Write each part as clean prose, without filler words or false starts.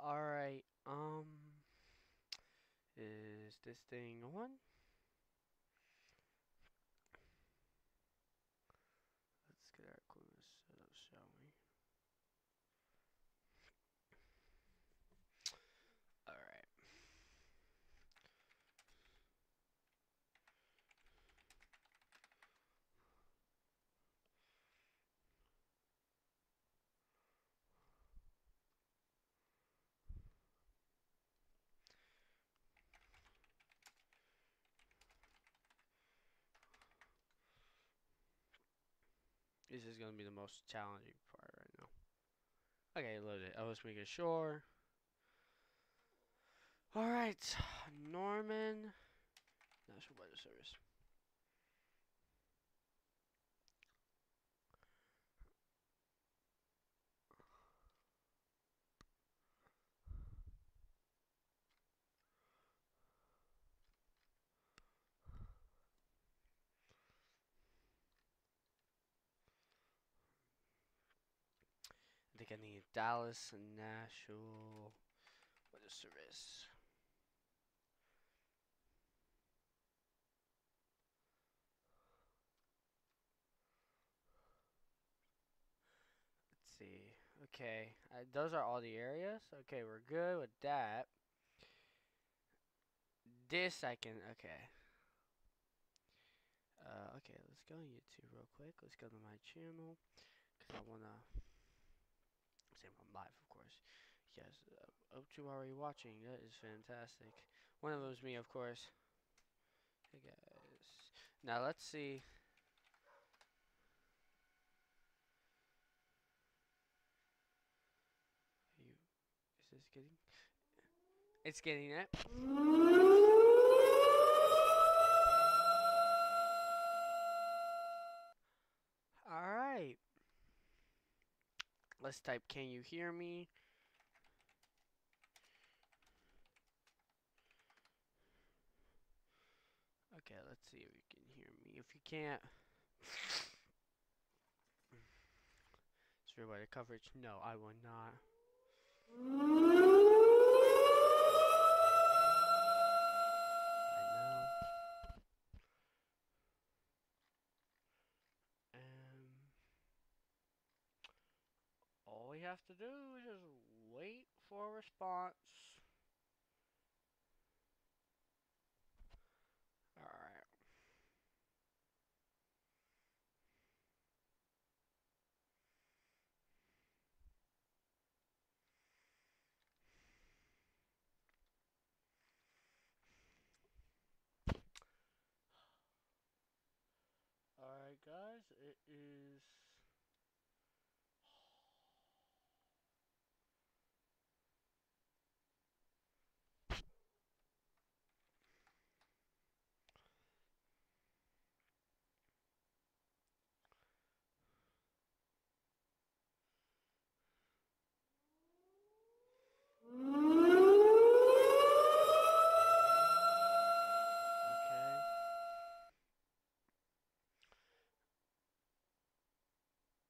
Alright, is this thing on? Let's get our equipment set up, shall we? Alright. This is gonna be the most challenging part right now. Okay, loaded. I was making sure. Alright, Norman. National Weather Service. I think I need Dallas National Weather Service. Let's see. Okay, those are all the areas. Okay, we're good with that. This I can. Okay. Okay, let's go on YouTube real quick. Let's go to my channel because I wanna. Same on live, of course. Yes, O2 already watching. That is fantastic. One of them's me, of course. Hey guys. Now let's see. You, is this getting? It's getting it. All right. Let's type. Can you hear me? Okay, let's see if you can hear me. If you can't, severe weather coverage. No, I will not. I know. Um, all we have to do is just wait for a response. Alright. Alright, guys. It is. Okay.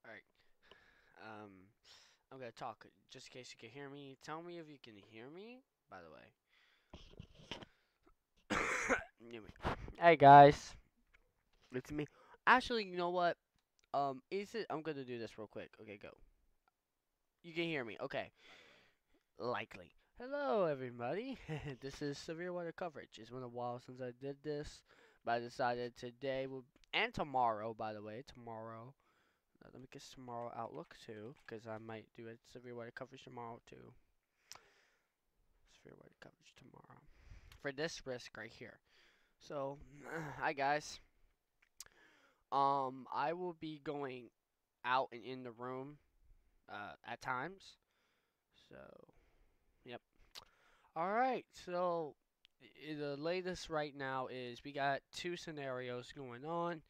Alright. Um, I'm gonna talk just in case you can hear me. Tell me if you can hear me, by the way. Hey, guys. It's me. Actually, you know what? Is it? I'm gonna do this real quick. Okay, go. You can hear me. Okay. Likely. Hello, everybody. This is severe weather coverage. It's been a while since I did this, but I decided today will and tomorrow. By the way, tomorrow. Let me get tomorrow outlook too, because I might do a severe weather coverage tomorrow too. Severe weather coverage tomorrow for this risk right here. So, hi guys. I will be going out and in the room at times. So, yep. All right. So, the latest right now is we got two scenarios going on.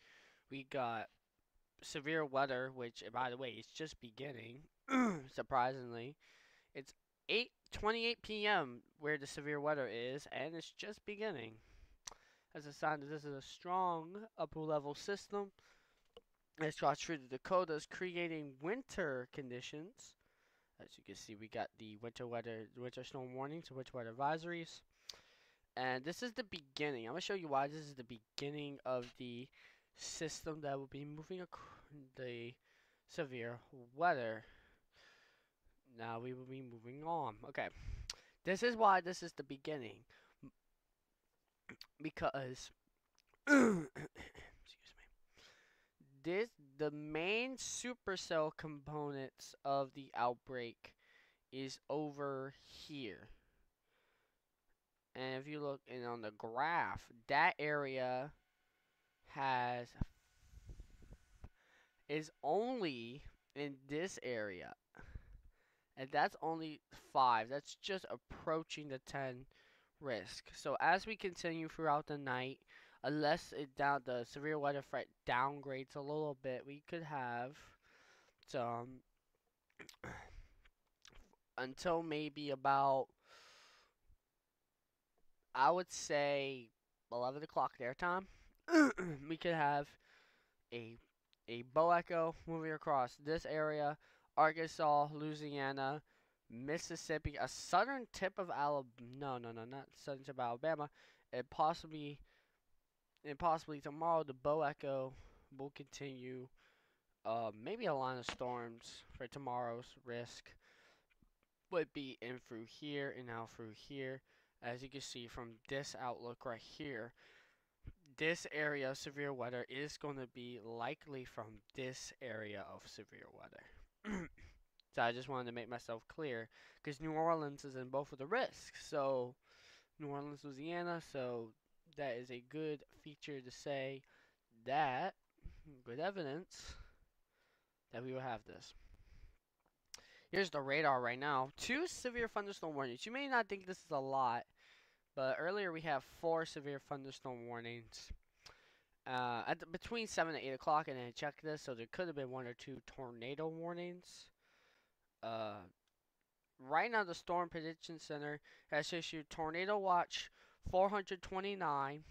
We got severe weather, which by the way, is just beginning. Surprisingly, it's 8:28 p.m. where the severe weather is, and it's just beginning. As a sign that this is a strong upper level system. It's crossed through the Dakotas, creating winter conditions As you can see, we got the winter storm warnings, and winter weather advisories. And this is the beginning. I'm gonna show you why this is the beginning of the system that will be moving the severe weather. Now we will be moving on. Okay, this is why this is the beginning, because excuse me. This the main supercell components of the outbreak is over here. And if you look in on the graph, that area has is only in this area. And that's only 5. That's just approaching the 10 risk. So as we continue throughout the night, unless the severe weather threat downgrades a little bit, we could have some until maybe about, I would say, 11 o'clock their time. We could have a bow echo moving across this area, Arkansas, Louisiana, Mississippi, a southern tip of Alabama. No, not southern tip of Alabama, and possibly tomorrow the bow echo will continue. Maybe a line of storms for tomorrow's risk would be in through here and out through here. As you can see from this outlook right here, this area of severe weather is going to be likely from this area of severe weather. So I just wanted to make myself clear, because New Orleans is in both of the risks. So New Orleans, Louisiana, so that is a good feature to say that, good evidence that we will have this. Here's the radar right now. 2 severe thunderstorm warnings. You may not think this is a lot, but earlier we have 4 severe thunderstorm warnings. Between 7 and 8 o'clock, and then check this, so there could have been 1 or 2 tornado warnings. Right now the Storm Prediction Center has issued Tornado Watch 429,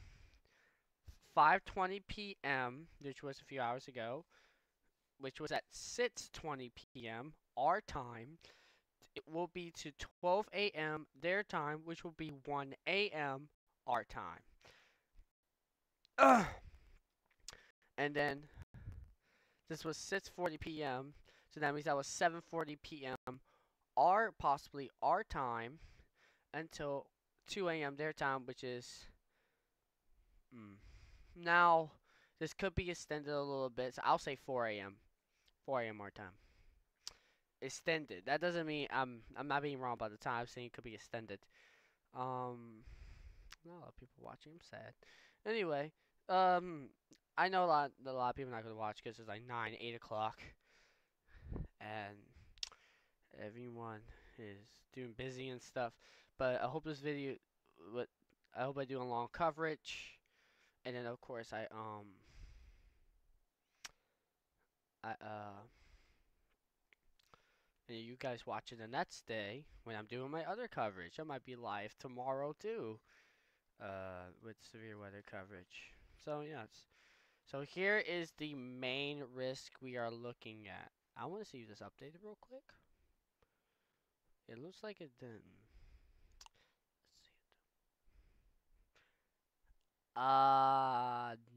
5:20 p.m., which was a few hours ago, which was at 6:20 p.m. our time. It will be to 12 a.m. their time, which will be 1 a.m. our time. And then this was 6:40 p.m., so that means that was 7:40 p.m. possibly our time, until 2 a.m. their time, which is now this could be extended a little bit. So I'll say 4 a.m. 4 a.m. our time. Extended. That doesn't mean I'm not being wrong about the time. I'm saying it could be extended. Not a lot of people watching. I'm sad. Anyway, I know a lot of people are not gonna watch because it's like 9, 8 o'clock, and everyone is doing busy and stuff. But I hope this video, I hope I do a long coverage, and then of course and you guys watch it the next day when I'm doing my other coverage. I might be live tomorrow too, with severe weather coverage. So yes. So here is the main risk we are looking at. I want to see if this updated real quick. It looks like it didn't.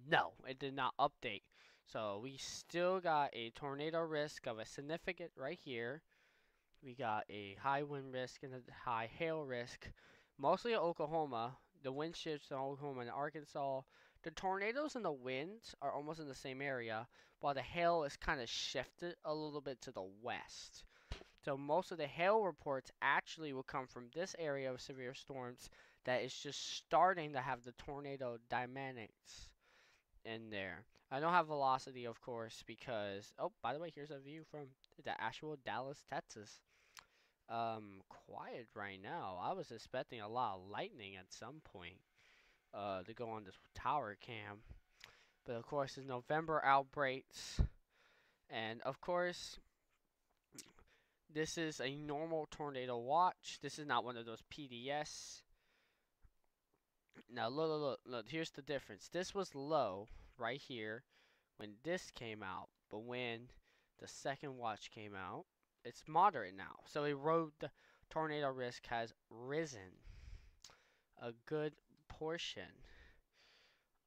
No, it did not update. So we still got a tornado risk of a significant right here. We got a high wind risk and a high hail risk, mostly in Oklahoma. The wind shifts in Oklahoma and Arkansas. The tornadoes and the winds are almost in the same area, while the hail is kind of shifted a little bit to the west. So most of the hail reports actually will come from this area of severe storms that is just starting to have the tornado dynamics in there. I don't have velocity, of course, because, oh, by the way, here's a view from the actual Dallas, Texas. Quiet right now. I was expecting a lot of lightning at some point, to go on this tower cam. But of course, it's November outbreaks. And of course, this is a normal tornado watch. This is not one of those PDS. Now look, here's the difference. This was low right here when this came out, but when the second watch came out, it's moderate now. So the tornado risk has risen a good portion.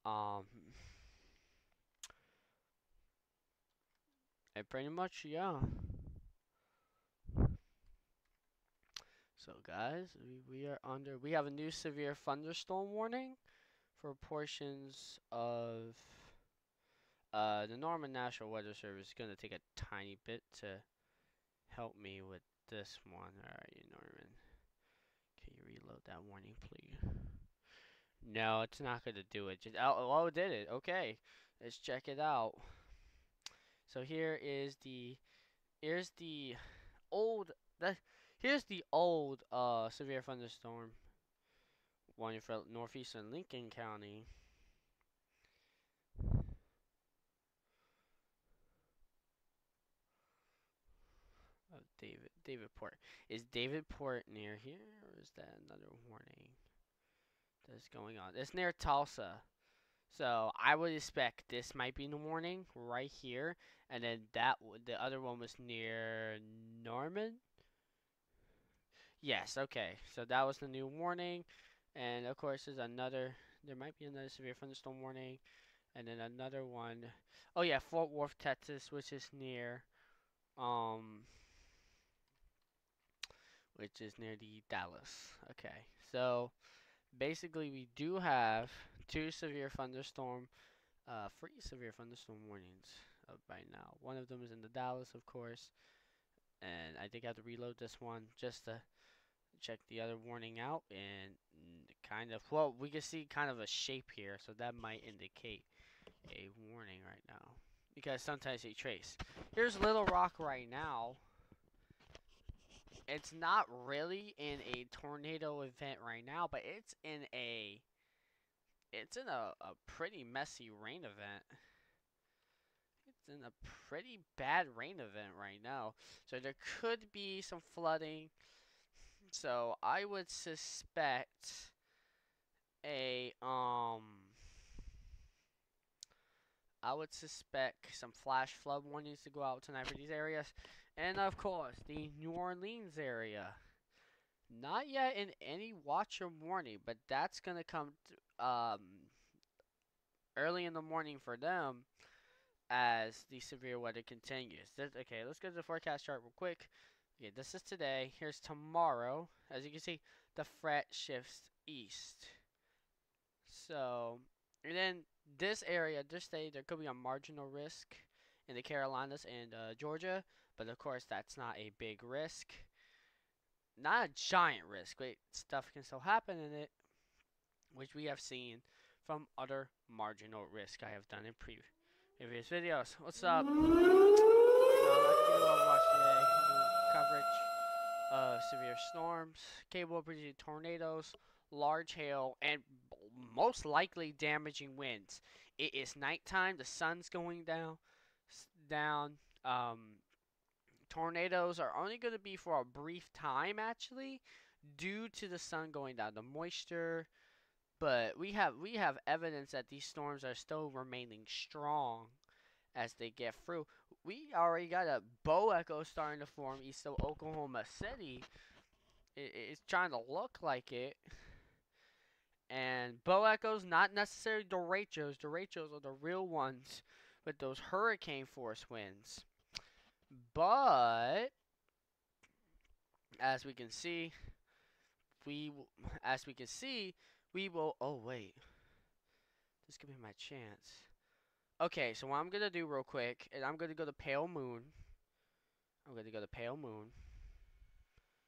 Um, and pretty much, yeah. So guys, we have a new severe thunderstorm warning for portions of the Norman National Weather Service. Is gonna take a tiny bit to help me with this one. Alright, Norman. Can you reload that warning, please? No, it's not gonna do it. Just oh, it did it. Okay, let's check it out. So here's the old that here's the old severe thunderstorm warning for northeastern Lincoln County. Oh, Davidport. Is Davidport near here, or is that another warning that's going on? It's near Tulsa. So I would expect this might be the warning right here, and then the other one was near Norman. Yes, okay. So that was the new warning, and of course there's another. There might be another severe thunderstorm warning, and then another one. Oh yeah, Fort Worth, Texas, um, which is near the Dallas. Okay, so basically we do have three severe thunderstorm warnings right now. One of them is in the Dallas, of course, and I think I have to reload this one just to check the other warning out, and kind of, well, we can see kind of a shape here, so that might indicate a warning right now, because sometimes they trace. Here's Little Rock right now. It's not really in a tornado event right now, but it's in a pretty messy rain event. It's in a pretty bad rain event right now. So there could be some flooding. So a I would suspect some flash flood warnings to go out tonight for these areas. And of course, the New Orleans area. Not yet in any watch or warning, but that's going to come early in the morning for them as the severe weather continues. Okay, let's go to the forecast chart real quick. Okay, this is today. Here's tomorrow. As you can see, the fret shifts east. So, and then this day, there could be a marginal risk in the Carolinas and Georgia, but of course, that's not a big risk. Not a giant risk, but stuff can still happen in it, which we have seen from other marginal risk I have done in previous videos. What's up? I'd like to do Overwatch today. Coverage of severe storms, capable of producing tornadoes, large hail, and most likely damaging winds. It is nighttime. The sun's going down. Down. Tornadoes are only going to be for a brief time, actually, due to the sun going down, the moisture. But we have evidence that these storms are still remaining strong as they get through. We already got a bow echo starting to form east of Oklahoma City. It's trying to look like it. And bow echoes, not necessarily derechos. Derechos are the real ones with those hurricane force winds. But as we can see, we will. Oh wait, this could be my chance. Okay, so what I'm gonna do real quick, and I'm gonna go to Pale Moon. I'm gonna go to Pale Moon.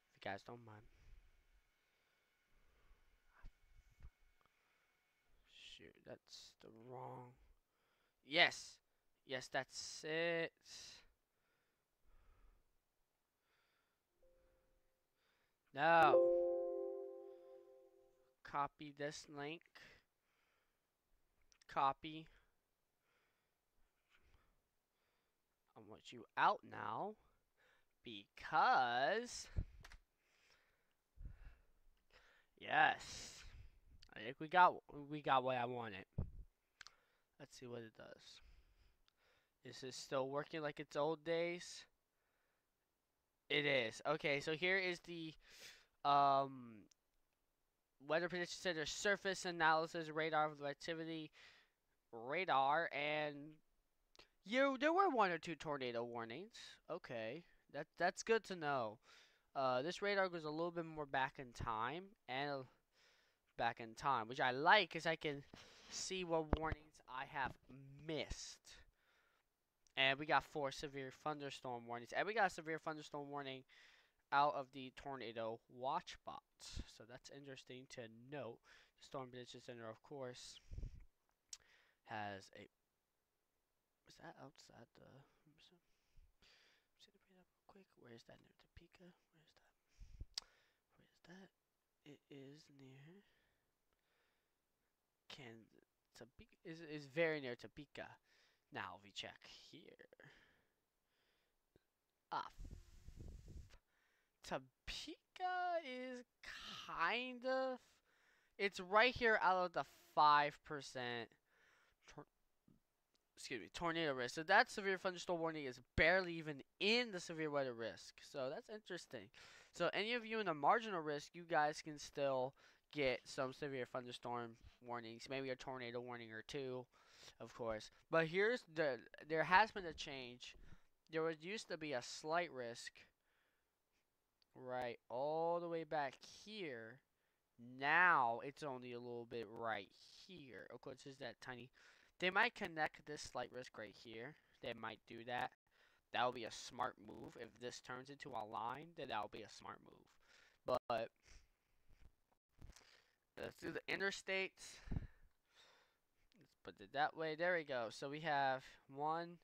If you guys don't mind. Shoot, that's the wrong. Yes, yes, that's it. No. Copy this link. Copy. I want you out now because yes, I think we got what I wanted. Let's see what it does. Is it still working like its old days? It is. Okay, so here is the um Weather Prediction Center surface analysis radar activity radar, and there were one or two tornado warnings. Okay, that's good to know. This radar goes a little bit more back in time, which I like, because I can see what warnings I have missed. And we got 4 severe thunderstorm warnings, and we got a severe thunderstorm warning out of the tornado watch bots. So that's interesting to note. The Storm Prediction Center, of course, has a. Is that outside the? See the read up real quick. Where is that near Topeka? Where is that? Where is that? It is near Kansas. Topeka is very near Topeka. Now we check here. Ah, Topeka is kind of. It's right here out of the 5%. Excuse me, tornado risk. So that severe thunderstorm warning is barely even in the severe weather risk. So that's interesting. So any of you in the marginal risk, you guys can still get some severe thunderstorm warnings, maybe a tornado warning or two, of course. But there has been a change. There was used to be a slight risk right all the way back here. Now it's only a little bit right here. Of course, it's that tiny. They might connect this slight risk right here. They might do that. That would be a smart move. If this turns into a line, then that would be a smart move. But let's do the interstates. Let's put it that way. There we go. So we have one.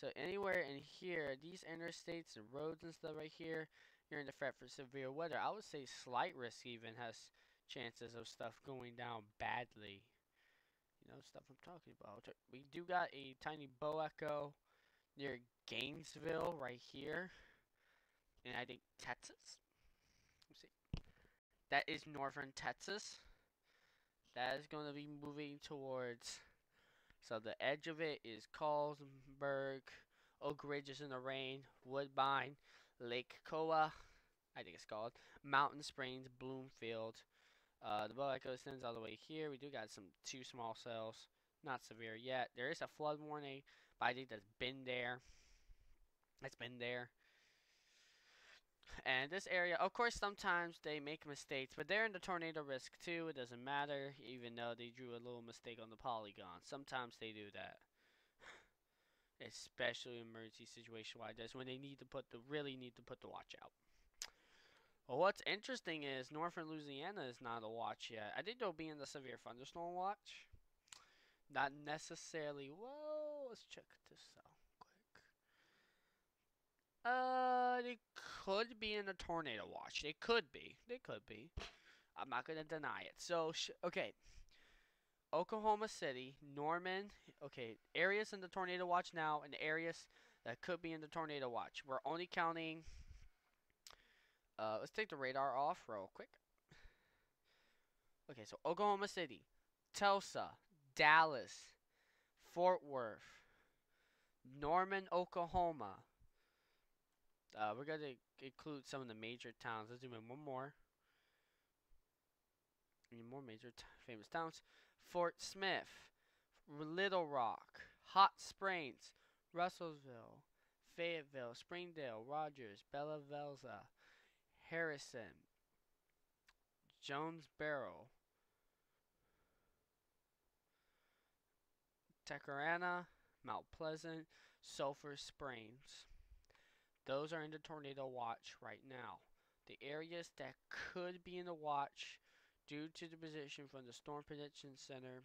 So anywhere in here, these interstates and roads and stuff right here, you're in the threat for severe weather. I would say slight risk even has chances of stuff going down badly. You know, stuff I'm talking about. We do got a tiny bow echo near Gainesville right here. And I think Texas. Let's see. That is northern Texas. That is going to be moving towards. So the edge of it is Carlsberg, Oak Ridge is in the rain, Woodbine, Lake Koa, I think it's called, Mountain Springs, Bloomfield. The bow echo extends all the way here. We do got some 2 small cells, not severe yet. There is a flood warning, but I think that's been there. It's been there. And this area, of course, sometimes they make mistakes, but they're in the tornado risk too. It doesn't matter, even though they drew a little mistake on the polygon. Sometimes they do that, especially emergency situation like this when they really need to put the watch out. Well, what's interesting is northern Louisiana is not a watch yet. I think they'll be in the severe thunderstorm watch. Not necessarily. Well, let's check this out quick. They could be in a tornado watch. They could be. They could be. I'm not gonna deny it. So, okay. Oklahoma City, Norman. Okay, areas in the tornado watch now, and areas that could be in the tornado watch. We're only counting. Let's take the radar off real quick. Okay, so Oklahoma City, Tulsa, Dallas, Fort Worth, Norman, Oklahoma. We're gonna include some of the major towns. Let's do one more. Any more major famous towns? Fort Smith, Little Rock, Hot Springs, Russellville, Fayetteville, Springdale, Rogers, Bella Velza, Harrison, Jonesboro, Texarkana, Mount Pleasant, Sulphur Springs. Those are in the tornado watch right now. The areas that could be in the watch due to the position from the Storm Prediction Center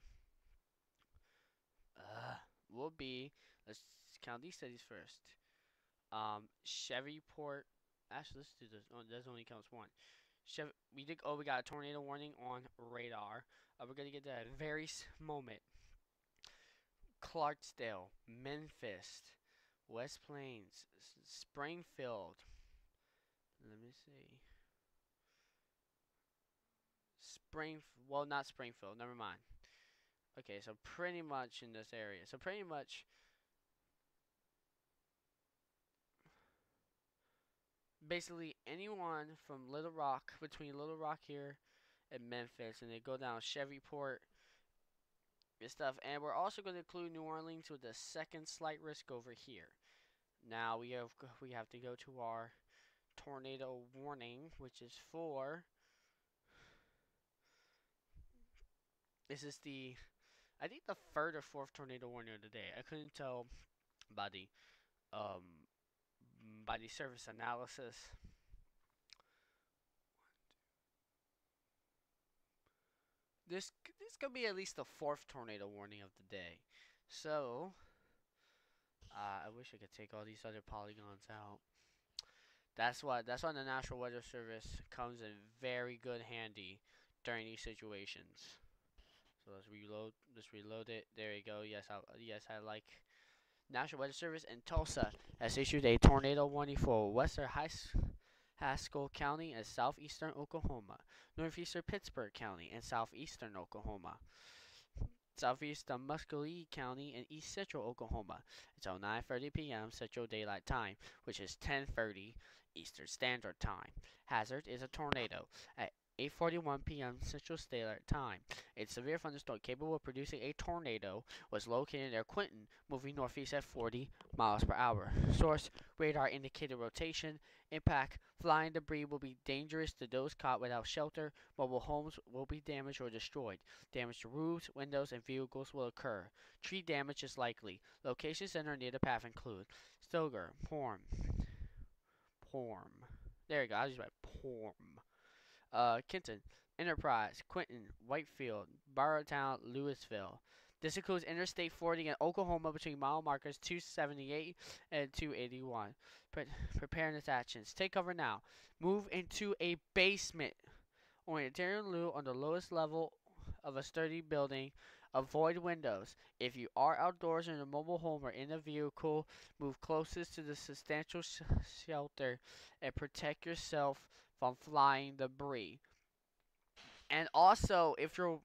will be, let's count these cities first. Chevyport. Actually, let's do this. Oh, that only counts one. We got a tornado warning on radar. We're gonna get that very moment. Clarksdale, Memphis, West Plains, Springfield. Let me see. Well, not Springfield. Never mind. Okay, so pretty much in this area. So pretty much basically anyone from Little Rock, between Little Rock here and Memphis, and they go down Chevyport and stuff. And we're also going to include New Orleans with the second slight risk over here. Now we have to go to our tornado warning, which is for, this is the, I think, the third or fourth tornado warning of the day. I couldn't tell by the um surface analysis. This could be at least the fourth tornado warning of the day. So I wish I could take all these other polygons out. That's why the National Weather Service comes in very good handy during these situations. So let's reload it. There you go. Yes, I like. National Weather Service in Tulsa has issued a tornado warning for western Haskell County and southeastern Oklahoma, northeastern Pittsburgh County and southeastern Oklahoma, southeastern Muskogee County and east central Oklahoma until 9:30 p.m. Central Daylight Time, which is 10:30 Eastern Standard Time. Hazard is a tornado at 8:41 p.m. Central Daylight Time. A severe thunderstorm capable of producing a tornado was located near Quinton, moving northeast at 40 miles per hour. Source: radar indicated rotation. Impact: flying debris will be dangerous to those caught without shelter. Mobile homes will be damaged or destroyed. Damage to roofs, windows, and vehicles will occur. Tree damage is likely. Locations that are near the path include Stoger, Porm. There you go. I just write Porm. Kenton, Enterprise, Quinton, Whitefield, Barrowtown, Louisville. This includes Interstate 40 in Oklahoma between mile markers 278 and 281. Preparedness actions. Take cover now. Move into a basement or interior loop on the lowest level of a sturdy building. Avoid windows. If you are outdoors in a mobile home or in a vehicle, move closest to the substantial shelter and protect yourself from flying debris. And also, if you're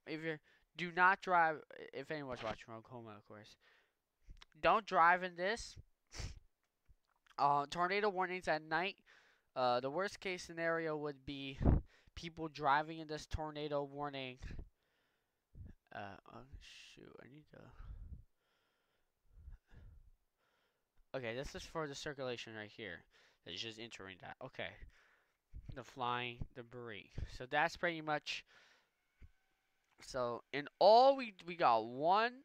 do not drive. If anyone's watching from Oklahoma, of course, don't drive in this. Tornado warnings at night. The worst case scenario would be people driving in this tornado warning. Oh shoot, I need to. Okay, this is for the circulation right here. It's just entering that. Okay, the flying debris. So that's pretty much. So in all, we got one,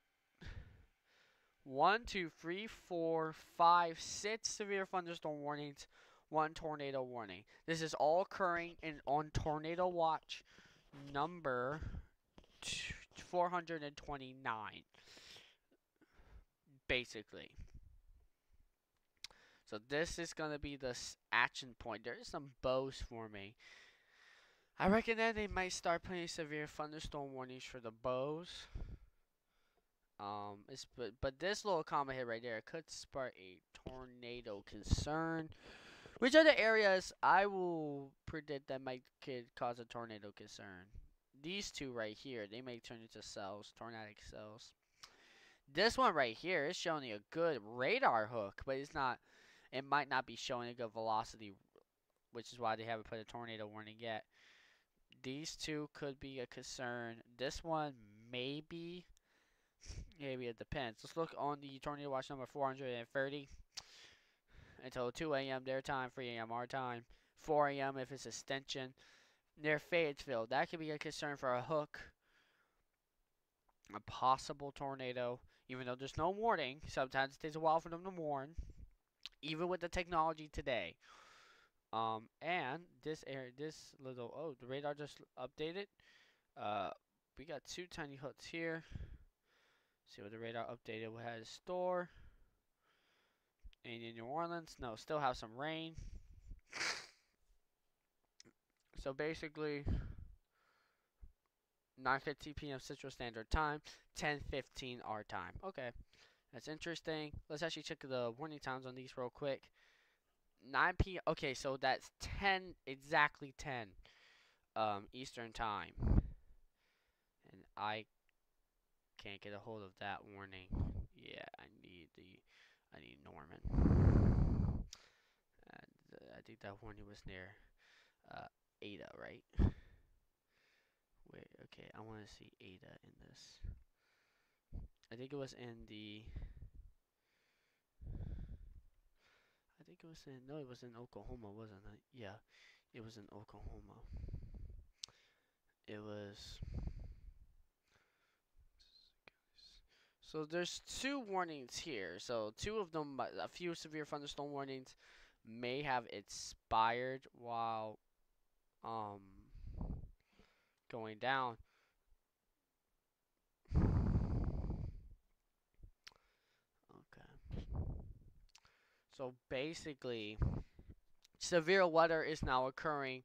two, three, four, five, six severe thunderstorm warnings, one tornado warning. This is all occurring on tornado watch number 429, basically. So this is gonna be the action point. There is some bows forming. I reckon that they might start putting severe thunderstorm warnings for the bows. But this little comet hit right there could spark a tornado concern. Which other areas I will predict that could cause a tornado concern? These two right here, they may turn into cells, tornadic cells. This one right here is showing a good radar hook, but it's not. It might not be showing a good velocity, which is why they haven't put a tornado warning yet. These two could be a concern. This one maybe. Maybe it depends. Let's look on the tornado watch number 430 until 2 a.m. their time, 3 a.m. our time, 4 a.m. if it's extension. Near Fayetteville, that could be a concern for a hook. A possible tornado, even though there's no warning. Sometimes it takes a while for them to warn, even with the technology today. And this area, the radar just updated. We got two tiny hooks here. See what the radar updated has in store. And in New Orleans, no, still have some rain. So basically, 9:15 p.m. Central Standard Time, 10:15 our time. Okay, that's interesting. Let's actually check the warning times on these real quick. 9 p.m. Okay, so that's 10 exactly 10 Eastern Time, and I can't get a hold of that warning. Yeah, I need Norman. I think that warning was near Ada, right? Wait, okay, I want to see Ada in this. I think it was in the. I think it was in. No, it was in Oklahoma, wasn't it? Yeah, it was in Oklahoma. It was. So there's two warnings here. So two of them, a few severe thunderstorm warnings, may have expired while um going down. Okay. So basically, severe weather is now occurring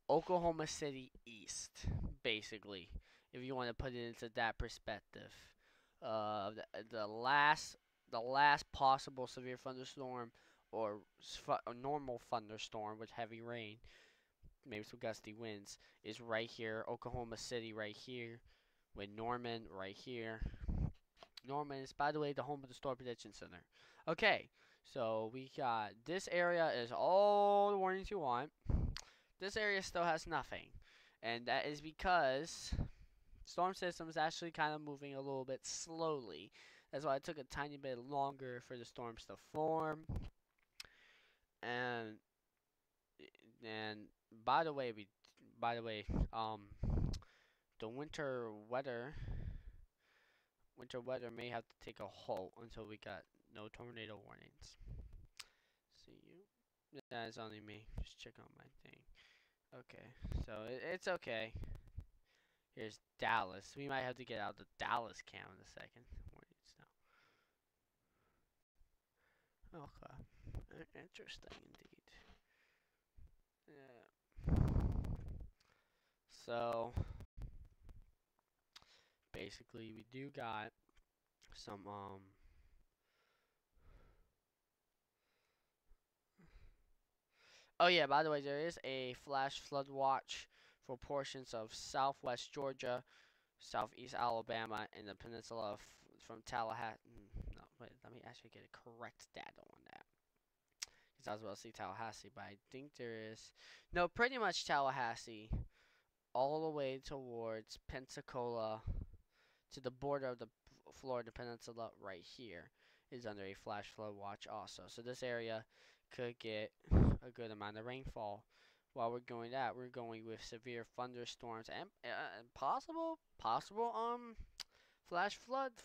Oklahoma City east, basically, if you want to put it into that perspective. The last possible severe thunderstorm or a normal thunderstorm with heavy rain, maybe some gusty winds, is right here. Oklahoma City right here, with Norman right here. Norman is, by the way, the home of the Storm Prediction Center. Okay, so we got this area is all the warnings you want. This area still has nothing, and that is because storm system is actually kind of moving a little bit slowly. That's why it took a tiny bit longer for the storms to form. And and by the way, the winter weather may have to take a halt until we got no tornado warnings. See you. That is only me. Just check on my thing. Okay, so it's okay. Here's Dallas. We might have to get out the Dallas cam in a second. Okay. Interesting indeed. Yeah. So basically we do got some oh yeah, by the way, there is a flash flood watch for portions of southwest Georgia, southeast Alabama, and the peninsula from Tallahassee. No, wait, let me actually get a correct data on that. Because I was about to say Tallahassee, but I think there is. No, pretty much Tallahassee, all the way towards Pensacola to the border of the Florida Peninsula right here is under a flash flood watch also. So this area could get a good amount of rainfall. While we're going that, we're going with severe thunderstorms and possible flash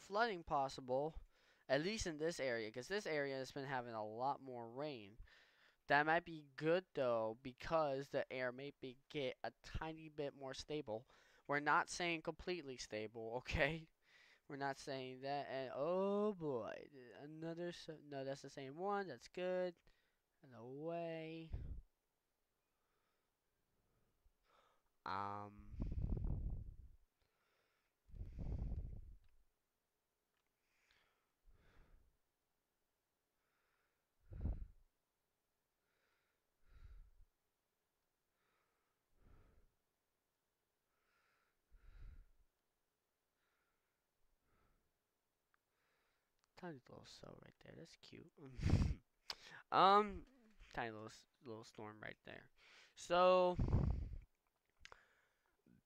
flooding possible, at least in this area, because this area has been having a lot more rain. That might be good though, because the air may get a tiny bit more stable. We're not saying completely stable, okay? We're not saying that. And oh boy, another. No, that's the same one. That's good. And away. Um. Tiny little cell right there. That's cute. um. Tiny little storm right there. So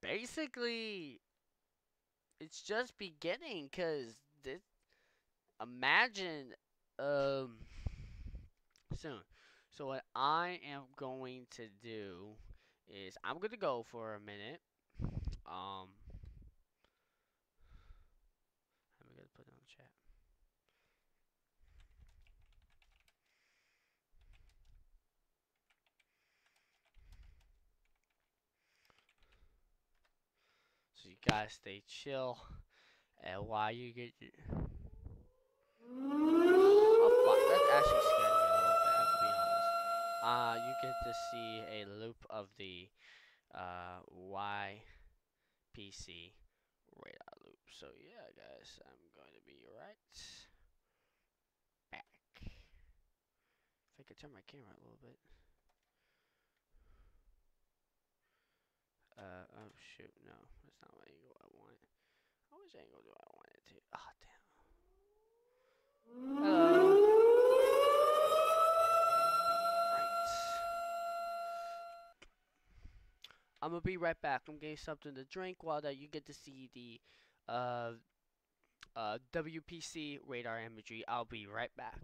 basically, it's just beginning. Cause this. Imagine. Soon. So what I am going to do is I'm gonna go for a minute. Um, I'm gonna put it on the chat. So you guys stay chill, and while you get your oh fuck, that actually scared me a little bit. I have to be honest. You get to see a loop of the YPC radar loop. So yeah, guys, I'm going to be right back. If I could turn my camera a little bit. Oh shoot, no, that's not what angle I want. Which angle do I want it to? Ah, damn. Hello. Right. I'm gonna be right back. I'm getting something to drink while that you get to see the uh WPC radar imagery. I'll be right back.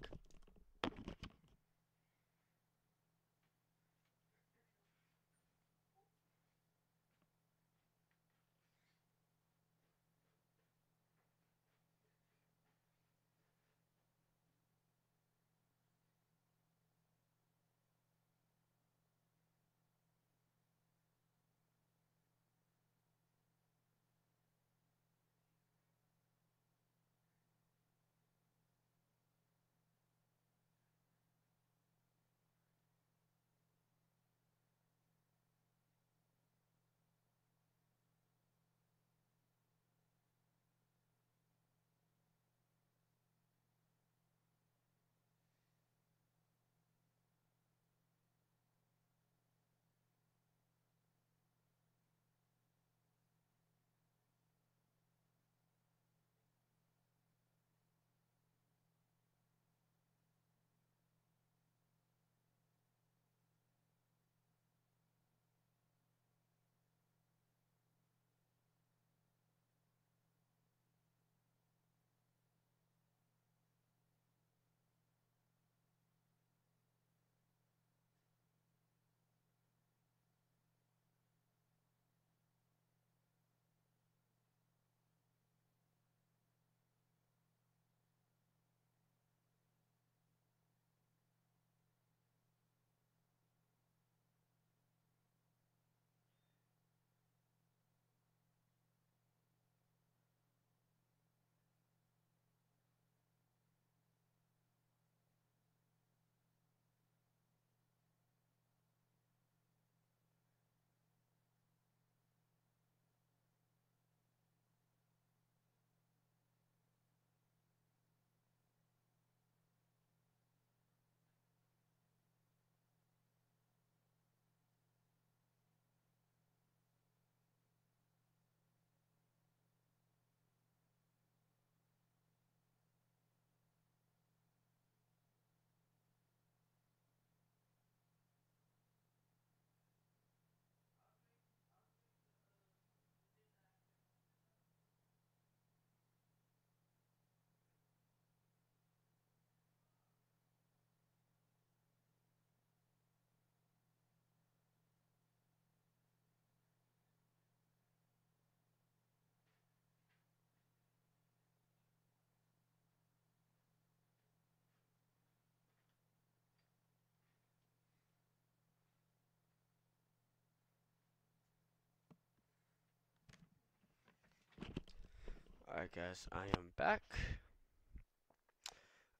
Alright guys, I am back.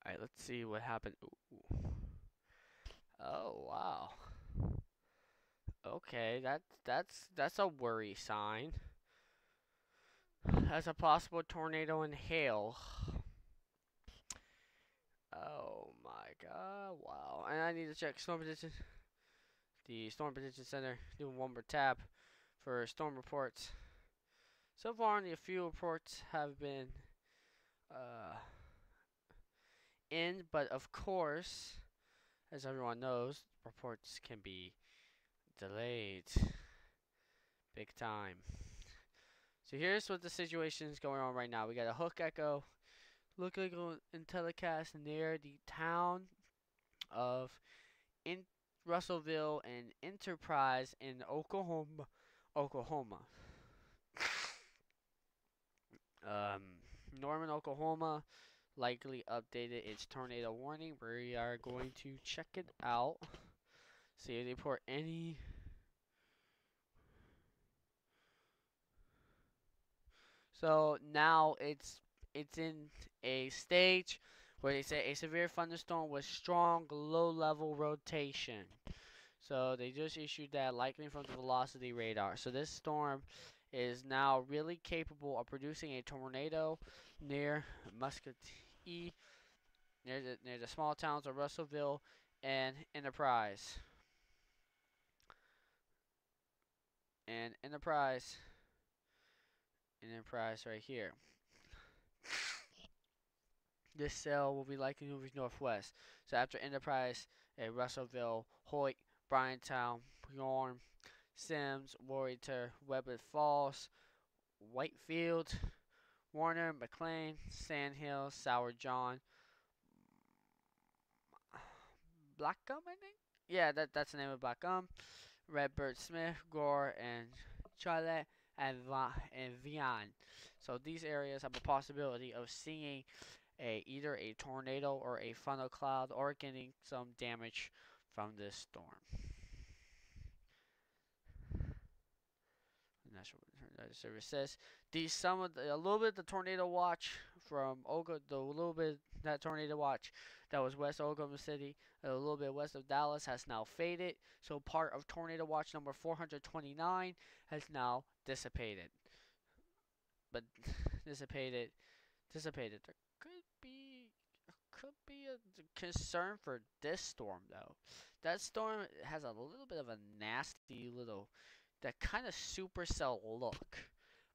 Alright, let's see what happened. Ooh. Oh wow. Okay, that's a worry sign. That's a possible tornado and hail. Oh my god, wow. And I need to check storm position. The Storm Prediction Center doing one more tab for storm reports. So far, only a few reports have been uh, in, but of course, as everyone knows, reports can be delayed big time. So here's what the situation is going on right now. We got a hook echo, look like in telecast near the town of in Russellville and Enterprise in Oklahoma. Um, Norman, Oklahoma, likely updated its tornado warning. We are going to check it out. See if they report any. So now it's in a stage where they say a severe thunderstorm with strong low-level rotation. So they just issued that likely from the velocity radar. So this storm is now really capable of producing a tornado near Muscatine, near the small towns of Russellville and Enterprise. And Enterprise right here. This cell will be likely moving northwest. So after Enterprise, Russellville, Hoyt, Bryantown, Bjorn, Sims, Warrior, Webbed Falls, Whitefield, Warner, McLean, Sandhill, Sour John, Blackham, I think. Yeah, that's the name of Blackham. Redbird Smith, Gore, and Charlotte, and Vian. So these areas have a possibility of seeing either a tornado or a funnel cloud or getting some damage from this storm. National Weather Service says a little bit of the tornado watch from the little bit that tornado watch that was west of Oklahoma City, a little bit west of Dallas has now faded. So part of tornado watch number 429 has now dissipated. But dissipated. There could be a concern for this storm though. That storm has a little bit of a nasty little that kind of supercell look,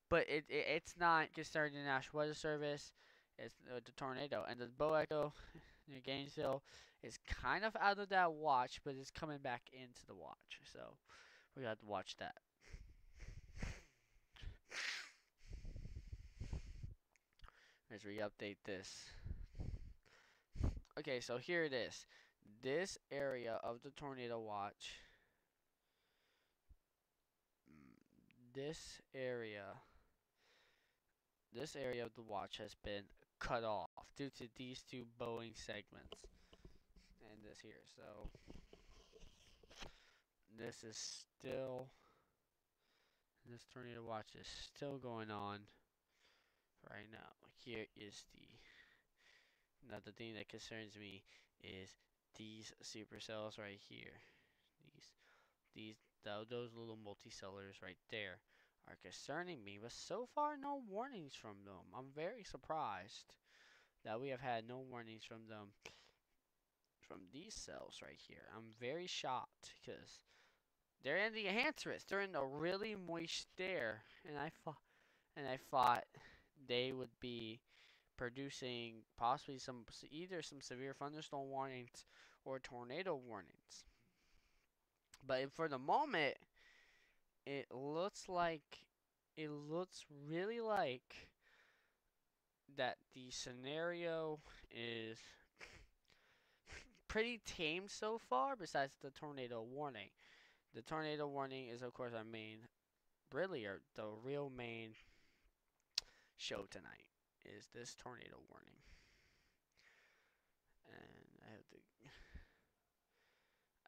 but it's not concerning the National Weather Service. It's the tornado and the Bow Echo near Gainesville is kind of out of that watch, but it's coming back into the watch. So we got to watch that. As we update this. Okay, so here it is. This area of the tornado watch. This area of the watch has been cut off due to these two Boeing segments and this here. So this tornado watch is still going on right now. Here is the thing that concerns me is these supercells right here. Those little multicellers right there are concerning me, but so far no warnings from them. I'm very surprised that we have had no warnings from them from these cells right here. I'm very shocked because they're in the Enhancerous. They're in the really moist air, and I thought they would be producing possibly either some severe thunderstorm warnings or tornado warnings. But for the moment, it looks really like that the scenario is pretty tame so far, besides the tornado warning. The tornado warning is, of course, our main, the real main show tonight is this tornado warning. And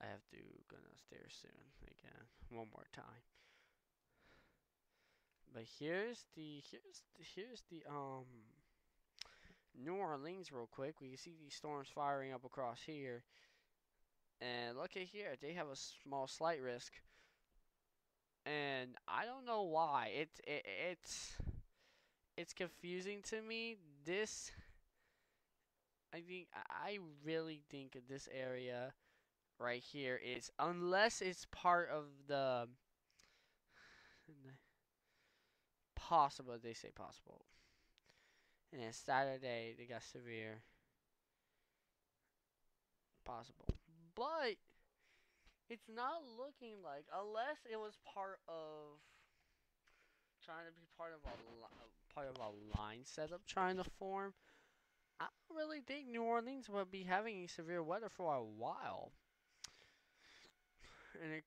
I have to go downstairs soon again, one more time. But here's the New Orleans real quick. We can see these storms firing up across here. And look at here, they have a small slight risk. And I don't know why. It's confusing to me. I really think this area right here is, unless it's part of the possible, they say possible. And then Saturday they got severe possible. But it's not looking like, unless it was part of trying to be part of a line setup trying to form. I don't really think New Orleans will be having severe weather for a while. And it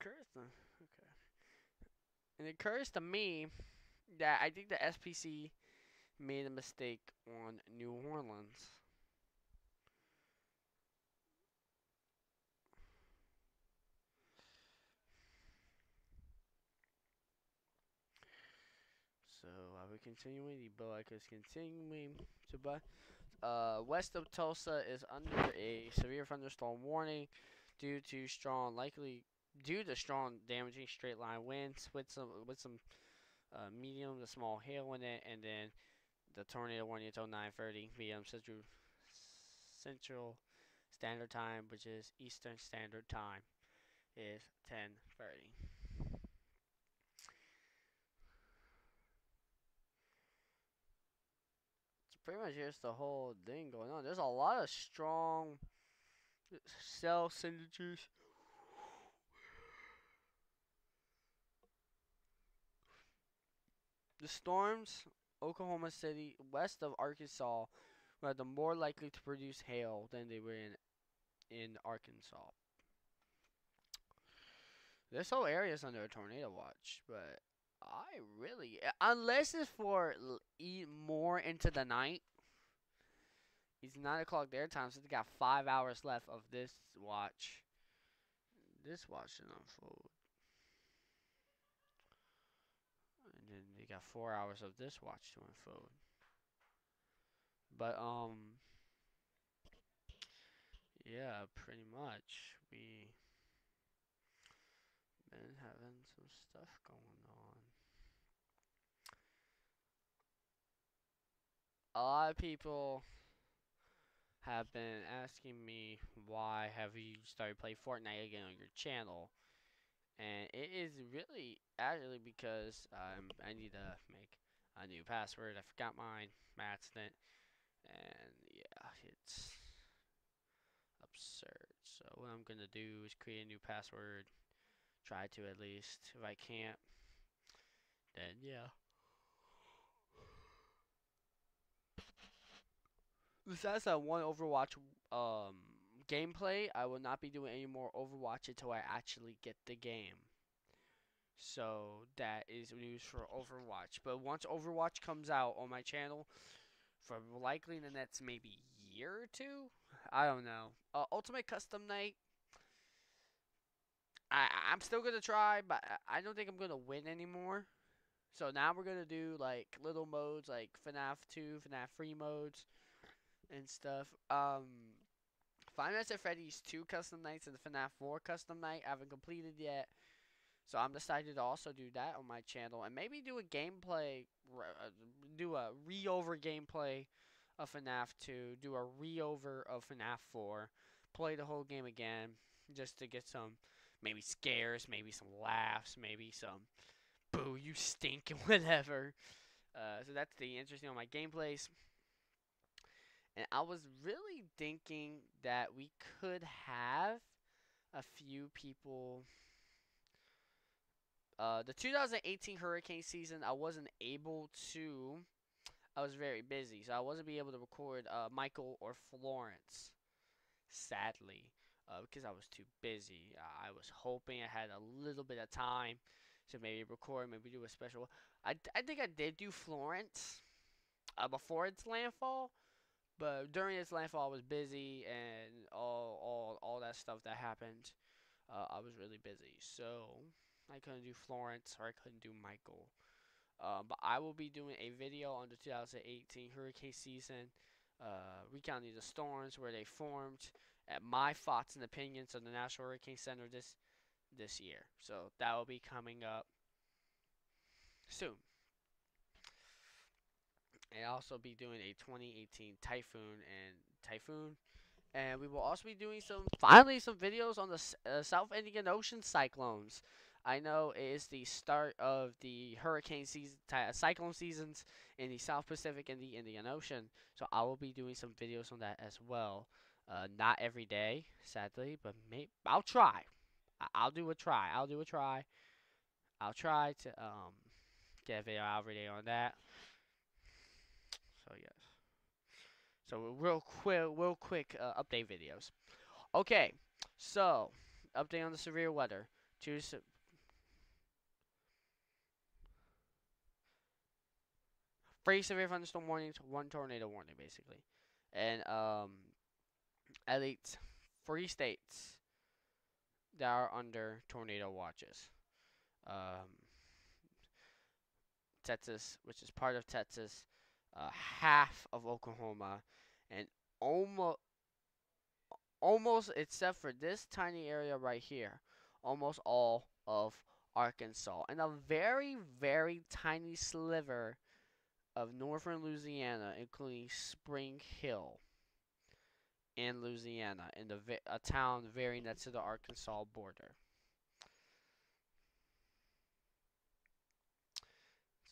occurs to me that I think the SPC made a mistake on New Orleans. So are we continuing? The Bow Echo is continuing to west of Tulsa is under a severe thunderstorm warning due to strong damaging straight line winds with some medium to small hail in it, and then the tornado warning until 9:30 p.m. Central Standard Time, which is Eastern Standard Time, is 10:30. So pretty much just the whole thing going on. There's a lot of strong cell signatures. The storms, Oklahoma City, west of Arkansas, were the more likely to produce hail than they were in Arkansas. This whole area is under a tornado watch, but I really, unless it's for more into the night, it's 9 o'clock their time, so they got 5 hours left of this watch. This watch should unfold, and then they got 4 hours of this watch to unfold. But yeah, pretty much we been having some stuff going on. A lot of people have been asking me why have you started playing Fortnite again on your channel, and it is really actually because I need to make a new password. I forgot mine by accident, and yeah, it's absurd. So what I'm gonna do is create a new password. Try to at least. If I can't, then yeah. Besides that one Overwatch um gameplay, I will not be doing any more Overwatch until I actually get the game. So that is news for Overwatch. But once Overwatch comes out on my channel, for likely in the next maybe year or two, I don't know. Ultimate Custom Night, I'm still gonna try, but I don't think I'm gonna win anymore. So now we're gonna do like little modes like FNAF 2, FNAF 3 modes and stuff. Five Nights at Freddy's 2 custom nights and the FNAF 4 custom night I haven't completed yet. So I'm decided to also do that on my channel and maybe do a gameplay, do a re-over gameplay of FNAF 2, do a re-over of FNAF 4, play the whole game again just to get some maybe scares, maybe some laughs, maybe some boo you stink and whatever. So that's the interesting on my gameplays. And I was really thinking that we could have a few people. The 2018 hurricane season, I wasn't able to. I was very busy, so I wasn't be able to record Michael or Florence, sadly, because I was too busy. I was hoping I had a little bit of time to maybe record, maybe do a special. I think I did do Florence before its landfall, but during its landfall, I was busy and all that stuff that happened. I was really busy, so I couldn't do Florence or I couldn't do Michael. But I will be doing a video on the 2018 hurricane season, recounting the storms where they formed, at my thoughts and opinions of the National Hurricane Center this year. So that will be coming up soon. And I'll also be doing a 2018 typhoon, and we will also be doing finally some videos on the South Indian Ocean cyclones. I know it is the start of the hurricane season, cyclone seasons in the South Pacific and the Indian Ocean. So I will be doing some videos on that as well. Not every day, sadly, but I'll try. I'll do a try. I'll do a try. I'll try to get a video out every day on that. So yes. So real quick update videos. Okay, so update on the severe weather. Two three severe thunderstorm warnings, one tornado warning, basically, and at least 3 states that are under tornado watches. Um, Texas, which is part of Texas, half of Oklahoma, and almost almost except for this tiny area right here, almost all of Arkansas, and a very tiny sliver of northern Louisiana, including Spring Hill in Louisiana, in a town very next to the Arkansas border.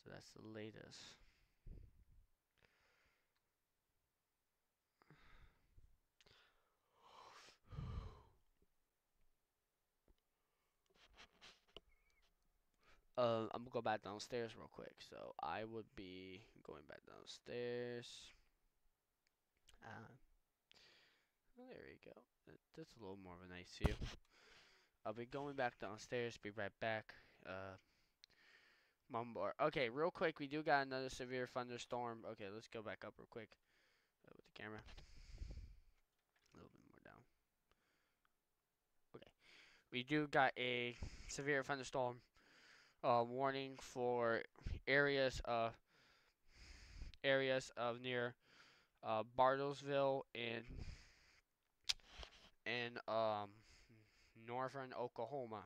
So that's the latest. I'm gonna go back downstairs real quick. So I would be going back downstairs. Uh, there we go. That's a little more of a nice view. I'll be going back downstairs. Be right back. Mumbar. Okay, real quick. We do got another severe thunderstorm. Okay, let's go back up real quick with the camera. A little bit more down. Okay, we do got a severe thunderstorm warning for areas of near Bartlesville and northern Oklahoma.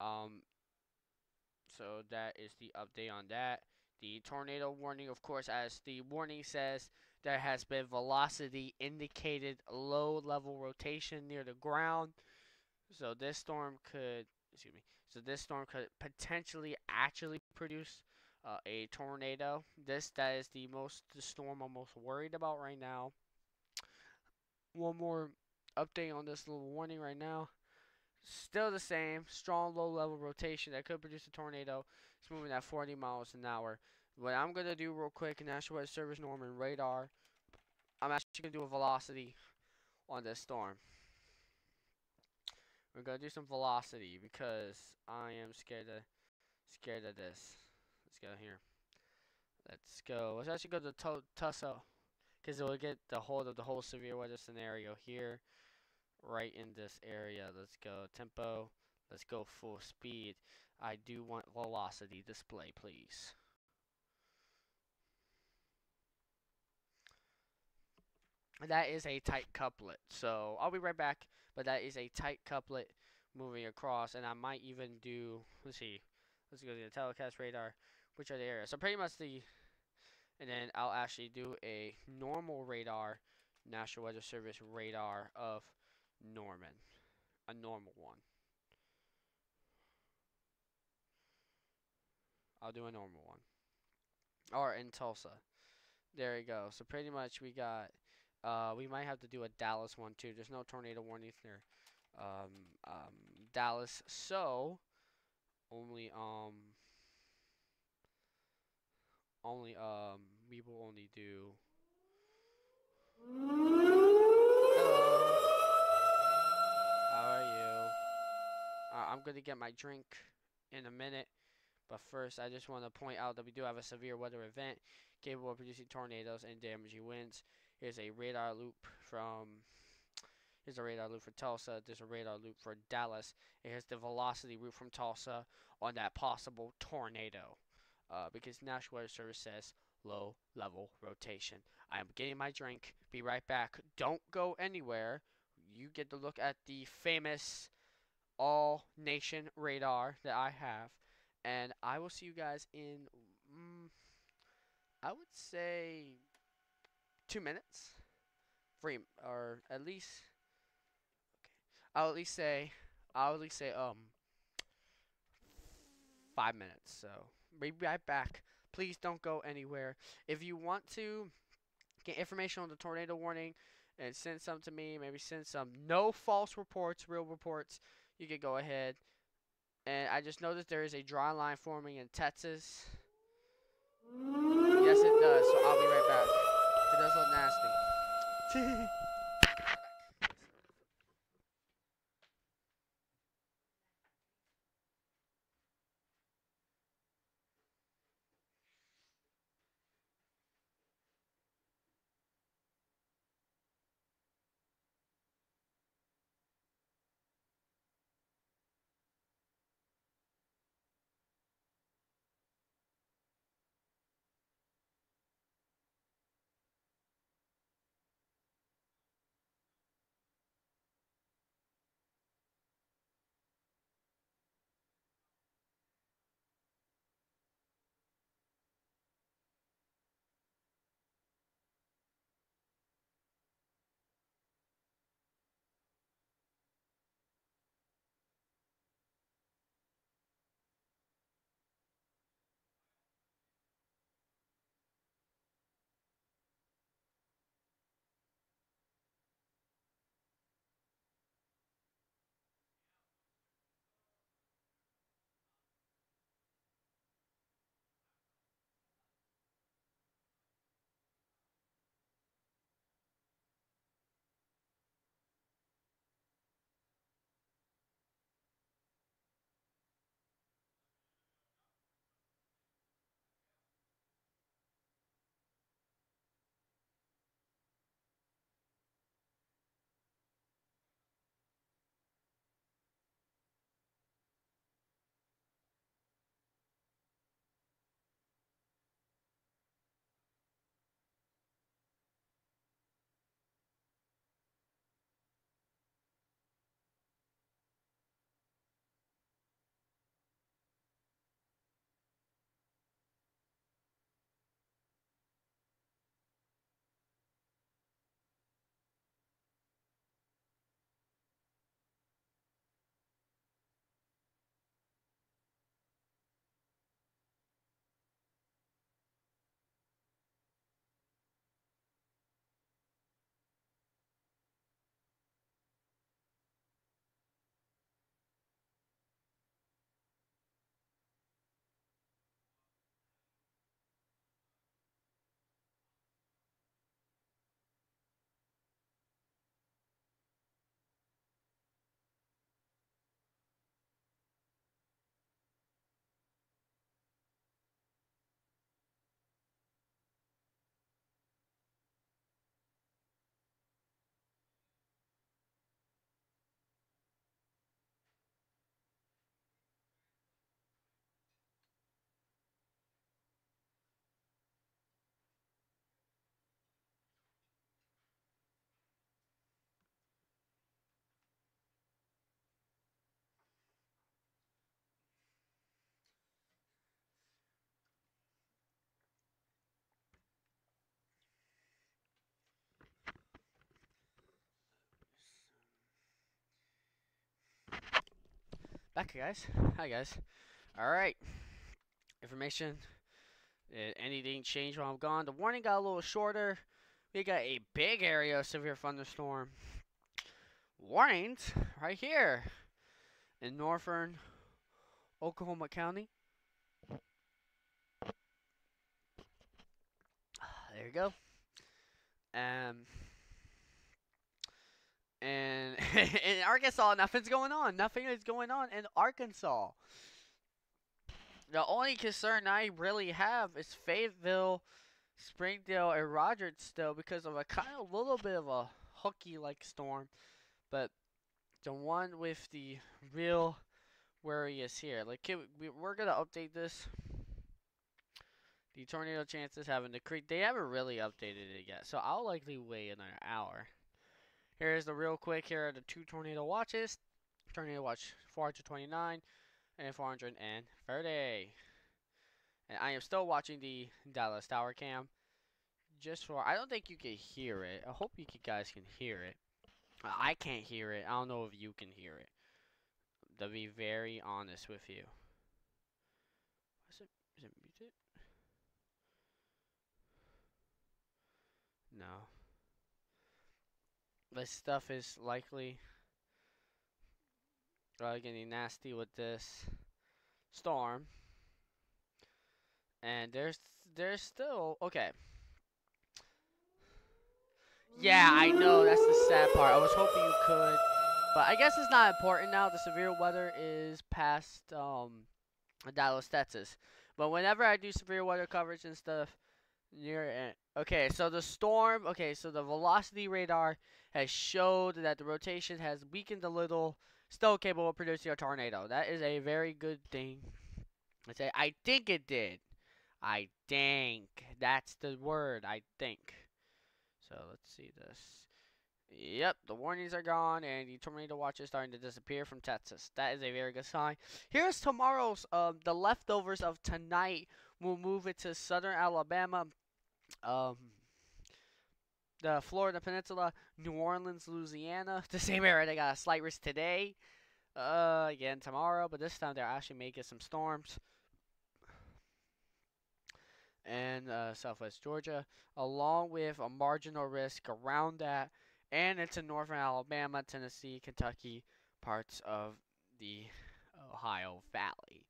Um, so that is the update on that. The tornado warning, of course, as the warning says, there has been velocity indicated low level rotation near the ground. So this storm could, excuse me, so this storm could potentially actually produce a tornado. That is the storm I'm most worried about right now. One more update on this little warning right now. Still the same, strong low level rotation that could produce a tornado. It's moving at 40 miles an hour. What I'm gonna do real quick, National Weather Service Norman radar, I'm actually gonna do a velocity on this storm. We're gonna do some velocity because I am scared of this. Let's go here. Let's go. Let's actually go to Tusso because it will get the hold of the whole severe weather scenario here, right in this area. Let's go tempo. Let's go full speed. I do want velocity display, please. That is a tight couplet. So I'll be right back. But that is a tight couplet moving across, and I might even do. Let's see. Let's go to the telecast radar. Which are the areas? So pretty much and then I'll actually do a normal radar, National Weather Service radar of Norman, a normal one. I'll do a normal one. Or in Tulsa. There we go. So pretty much we got, we might have to do a Dallas one too. There's no tornado warnings near um, um, Dallas. So only, we will only do. Hello. How are you? I'm gonna get my drink in a minute. But first, I just want to point out that we do have a severe weather event capable of producing tornadoes and damaging winds. Here's a radar loop from. Here's a radar loop for Tulsa. There's a radar loop for Dallas. And here's the velocity route from Tulsa on that possible tornado. Because National Weather Service says low level rotation. I am getting my drink. Be right back. Don't go anywhere. You get to look at the famous all nation radar that I have. And I will see you guys in, I would say, 2 minutes. Or at least, I'll at least say, 5 minutes. So, be right back. Please don't go anywhere. If you want to get information on the tornado warning and send some to me, maybe send some no false reports, real reports, you can go ahead. And I just noticed there is a dry line forming in Texas. Yes, it does. So I'll be right back. It does look nasty. Back, guys. Hi, guys. All right. Information. Did anything change while I'm gone? The warning got a little shorter. We got a big area of severe thunderstorm warnings right here in northern Oklahoma County. There you go. And in Arkansas, nothing's going on. Nothing is going on in Arkansas. The only concern I really have is Fayetteville, Springdale, and Rogersville because of a kind of little bit of a hooky-like storm. But the one with the real worry is here. Like, we're gonna update this. The tornado chances having the creek. They haven't really updated it yet, so I'll likely wait another hour. Here's the real quick. Here are the 2 tornado watches. Tornado watch 429 and 430. And I am still watching the Dallas Tower Cam. Just for, I don't think you can hear it. I hope you guys can hear it. I can't hear it. I don't know if you can hear it. To be very honest with you. Is it muted? No. This stuff is likely getting nasty with this storm. And there's still, okay. Yeah, I know, that's the sad part. I was hoping you could, but I guess it's not important now. The severe weather is past Dallas, Texas. But whenever I do severe weather coverage and stuff near it. Okay, so the storm, okay, so the velocity radar has showed that the rotation has weakened a little, still capable of producing a tornado. That is a very good thing. I think it did. I think. That's the word, I think. So let's see this. Yep, the warnings are gone and the tornado watch is starting to disappear from Texas. That is a very good sign. Here's tomorrow's, the leftovers of tonight. We'll move it to southern Alabama, the Florida Peninsula, New Orleans, Louisiana. The same area they got a slight risk today. Again tomorrow, but this time they're actually making some storms. And southwest Georgia, along with a marginal risk around that, and into northern Alabama, Tennessee, Kentucky, parts of the Ohio Valley.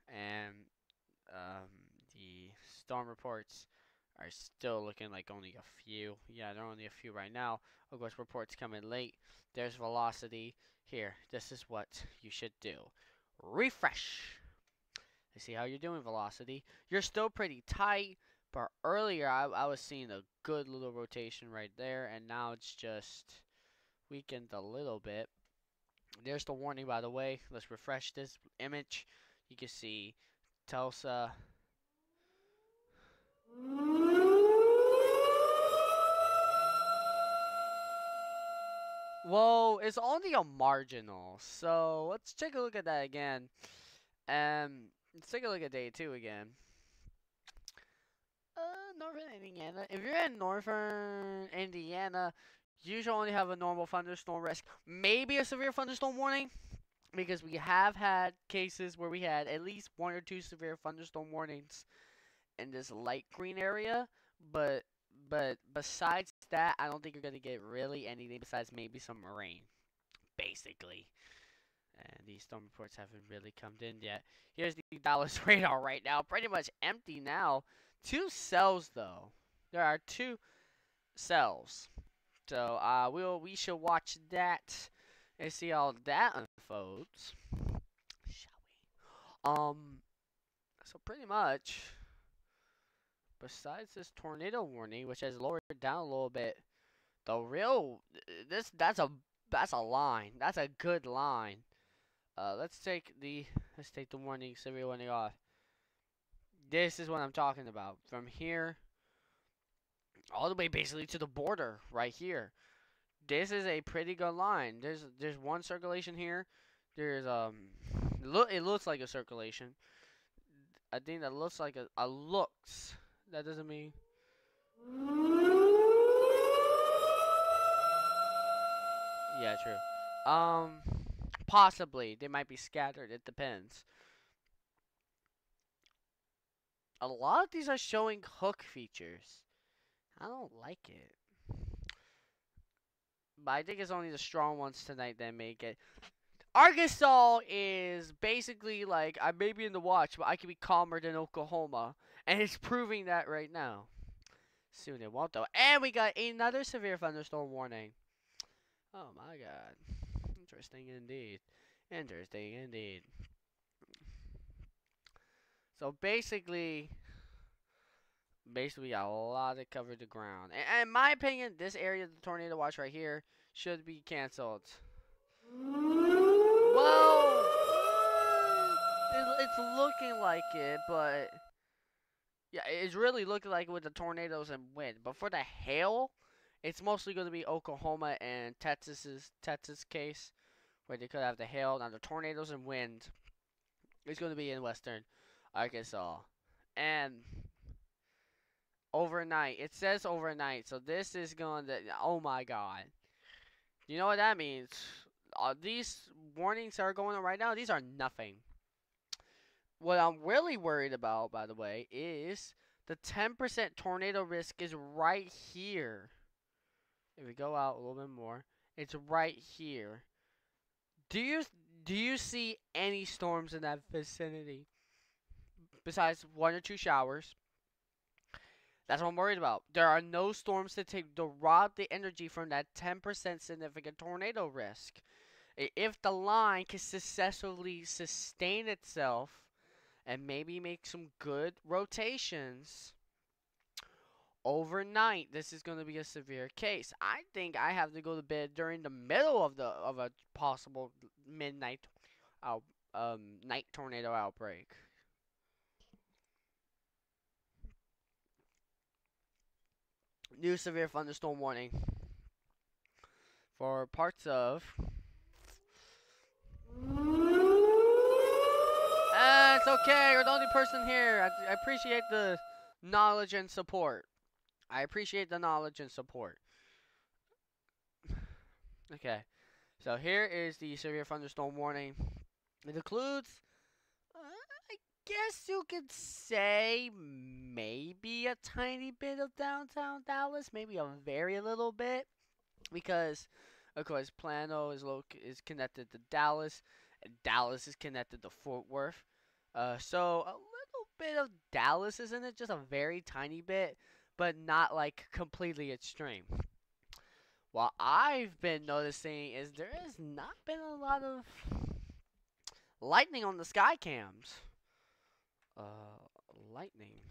And the storm reports are still looking like only a few. Yeah, there are only a few right now. Of course, reports come in late. There's velocity. Here, this is what you should do. Refresh. Let's see how you're doing, velocity. You're still pretty tight, but earlier I was seeing a good little rotation right there, and now it's just weakened a little bit. There's the warning, by the way. Let's refresh this image. You can see Tulsa. Whoa, it's only a marginal. So let's take a look at that again. Let's take a look at day 2 again. Northern Indiana. If you're in northern Indiana, you should only have a normal thunderstorm risk. Maybe a severe thunderstorm warning. Because we have had cases where we had at least 1 or 2 severe thunderstorm warnings in this light green area. But besides that, I don't think you're going to get really anything besides maybe some rain. Basically. And these storm reports haven't really come in yet. Here's the Dallas radar right now. Pretty much empty now. 2 cells, though. There are 2 cells. So, we should watch that and see how that unfolds. Shall we? So pretty much, besides this tornado warning, which has lowered down a little bit, the real, that's a line. That's a good line. Let's take the warning, severe warning off. This is what I'm talking about. From here, all the way basically to the border, right here. This is a pretty good line. There's one circulation here. There's it looks like a circulation. I think that looks like a looks. That doesn't mean. Yeah, true. Possibly. They might be scattered. It depends. A lot of these are showing hook features. I don't like it. But I think it's only the strong ones tonight that make it. Arkansas is basically like, I may be in the watch, but I can be calmer than Oklahoma. And it's proving that right now. Soon it won't though. And we got another severe thunderstorm warning. Oh my god. Interesting indeed. Interesting indeed. So basically we got a lot of covered the ground. And in my opinion, this area of the tornado watch right here should be canceled. Well, it's looking like it, but yeah, it's really looking like it with the tornadoes and wind. But for the hail, it's mostly going to be Oklahoma and Texas case, where they could have the hail. Now the tornadoes and wind is going to be in western Arkansas, and overnight. It says overnight, so this is going to. Oh my God! You know what that means? These warnings are going on right now. These are nothing. What I'm really worried about, by the way, is the 10% tornado risk is right here. If we go out a little bit more, it's right here. Do you see any storms in that vicinity besides 1 or 2 showers? That's what I'm worried about. There are no storms to rob the energy from that 10% significant tornado risk. If the line can successfully sustain itself and maybe make some good rotations overnight, this is going to be a severe case. I think I have to go to bed during the middle of a possible midnight night tornado outbreak. New severe thunderstorm warning for parts of. It's okay. You're the only person here. I appreciate the knowledge and support. I appreciate the knowledge and support. Okay. So here is the severe thunderstorm warning. It includes, I guess you could say, maybe a tiny bit of downtown Dallas, maybe a very little bit, because of course Plano is connected to Dallas, and Dallas is connected to Fort Worth. So a little bit of Dallas is in it, just a very tiny bit, but not like completely extreme. What I've been noticing is there has not been a lot of lightning on the sky cams. Lightning.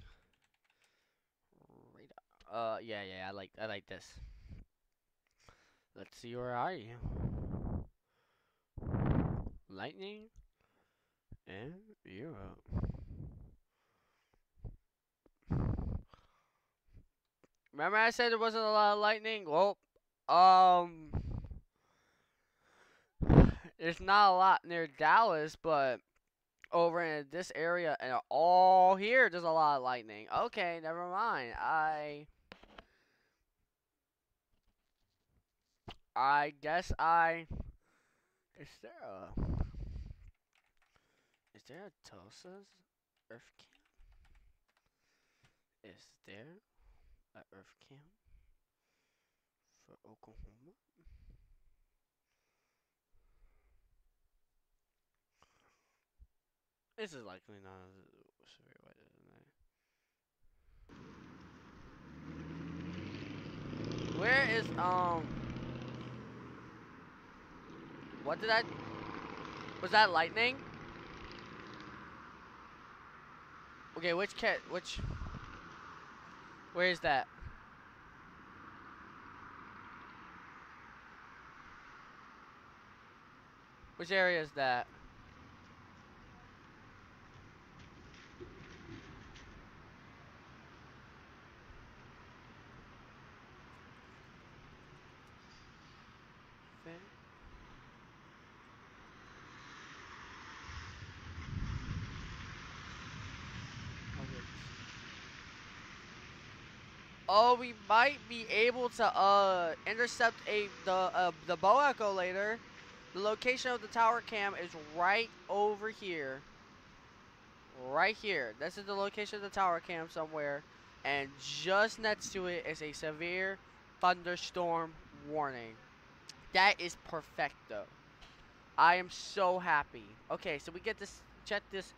Yeah, I like this. Let's see, where are you? Lightning in Europe. Remember I said there wasn't a lot of lightning? Well, there's not a lot near Dallas, but over in this area and all here, there's a lot of lightning. Okay, never mind. I guess is there a Tulsa's Earth Camp? Is there a Earth Camp for Oklahoma? This is likely not a severe weather tonight. Where is what did I? Was that lightning? Okay, which? Where is that? Which area is that? Oh, we might be able to intercept the bow echo later. The location of the tower cam is right over here. Right here. This is the location of the tower cam somewhere. And just next to it is a severe thunderstorm warning. That is perfecto. I am so happy. Okay, so we get to check this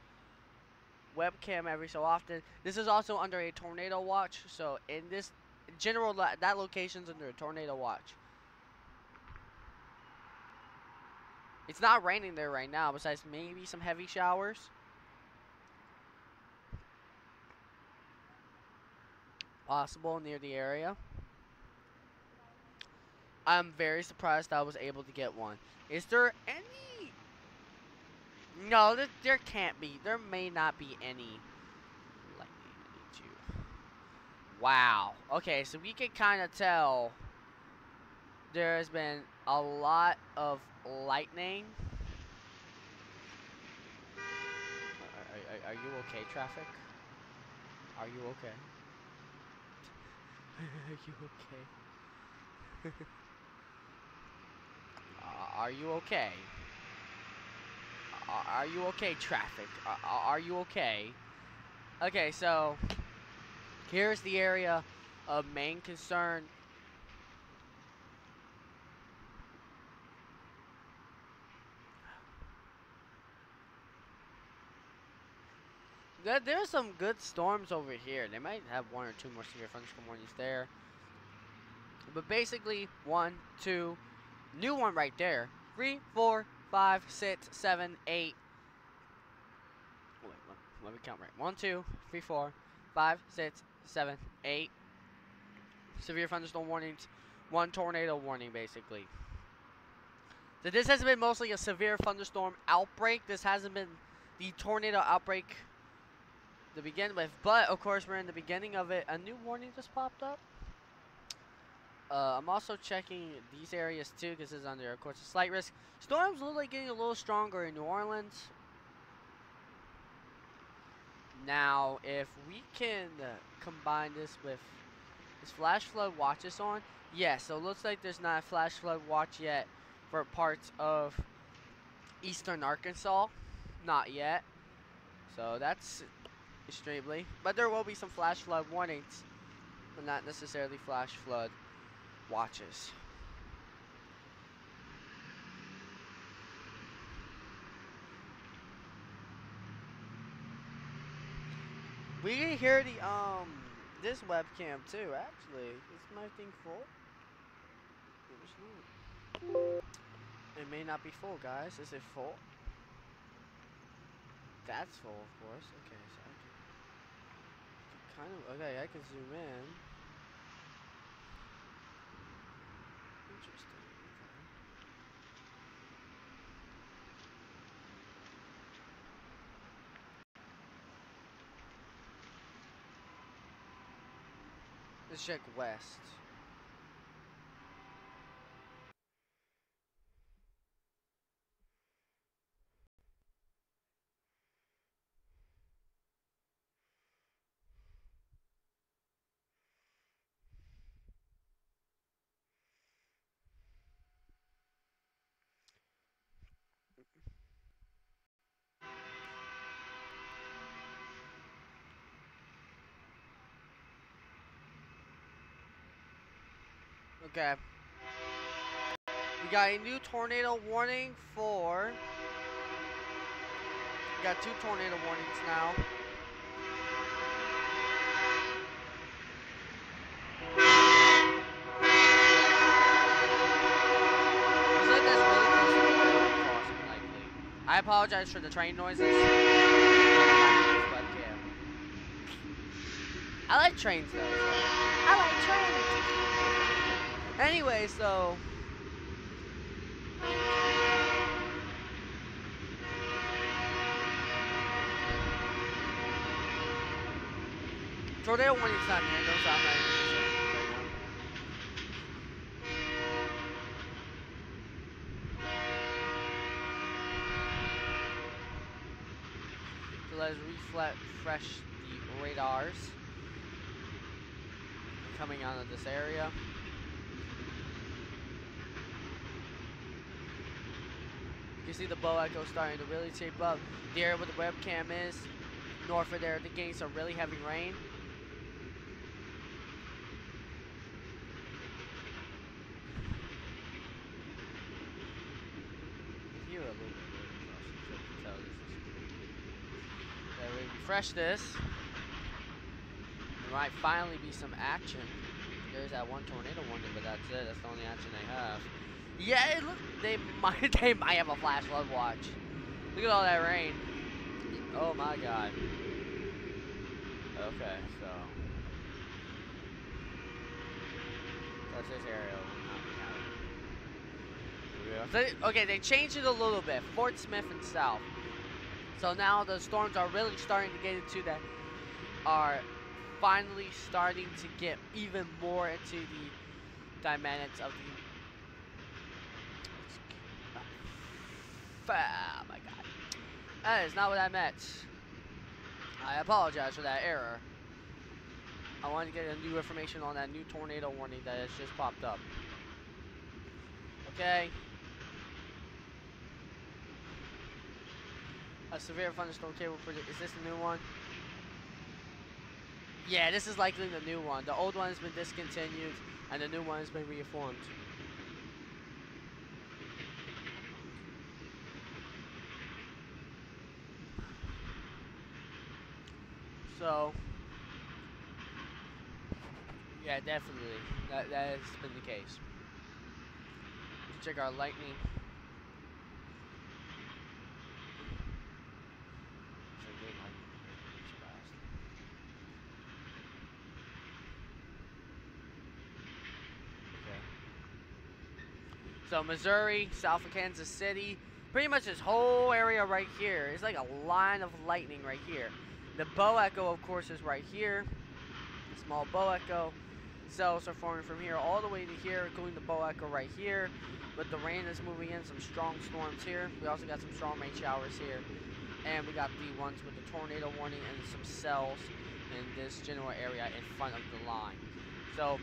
webcam every so often. This is also under a tornado watch. So in this general, that location's under a tornado watch. It's not raining there right now, besides maybe some heavy showers. Possible near the area. I'm very surprised I was able to get one. Is there any... No, there can't be. There may not be any lightning. I need you. Wow. Okay, so we can kind of tell there has been a lot of lightning. Are you okay, traffic? Are you okay? Are you okay? Are you okay? Are you okay, traffic? Are you okay? Okay, so here's the area of main concern. There's some good storms over here. They might have one or two more severe thunderstorm warnings there. But basically, 1, 2, new one right there. 3, 4, 5, 6, 7, 8. Wait, let me count right. 1, 2, 3, 4, 5, 6, 7, 8. Severe thunderstorm warnings. 1 tornado warning, basically. So this has been mostly a severe thunderstorm outbreak. This hasn't been the tornado outbreak to begin with. But, of course, we're in the beginning of it. A new warning just popped up. I'm also checking these areas too, because it's under, of course, a slight risk. Storms look like getting a little stronger in New Orleans. Now, if we can combine this with this flash flood watch is on. Yes, so it looks like there's not a flash flood watch yet for parts of eastern Arkansas. Not yet. So that's extremely. But there will be some flash flood warnings, but not necessarily flash flood watches. We can hear the this webcam too. Actually, is my thing full? It may not be full, guys. Is it full? That's full, of course. Okay, so I can kind of okay. I can zoom in. Interesting. Okay. Let's check west. Okay. We got a new tornado warning for. We got 2 tornado warnings now. I apologize for the train noises. I like trains though. I like trains. Anyway, so tornado warning's not near those. I'm not even So let's refresh the radars coming out of this area. You can see the bow echo starting to really shape up. The area where the webcam is, north of there, they're getting some really heavy rain. You can hear a little bit of wind crossing, so you can tell this is. Okay, we refresh this. There might finally be some action. There's that one tornado warning, but that's it. That's the only action they have. Yeah, it look, they might have a flash flood watch. Look at all that rain. Oh my god. Okay, so that's this area. Okay, they changed it a little bit. Fort Smith and south. So now the storms are really starting to get into that. Are finally starting to get even more into the dynamics of the. Oh my god. That is not what I meant. I apologize for that error. I wanted to get a new information on that new tornado warning that has just popped up. Okay. A severe thunderstorm cable predict. Is this the new one? Yeah, this is likely the new one. The old one has been discontinued, and the new one has been reformed. So, yeah, definitely. That has been the case. Let's check our lightning. So Missouri, south of Kansas City, pretty much this whole area right here. It's like a line of lightning right here. The bow echo, of course, is right here. The small bow echo. Cells are forming from here all the way to here, including the bow echo right here. With the rain that's moving in, some strong storms here. We also got some strong rain showers here. And we got the ones with the tornado warning and some cells in this general area in front of the line. So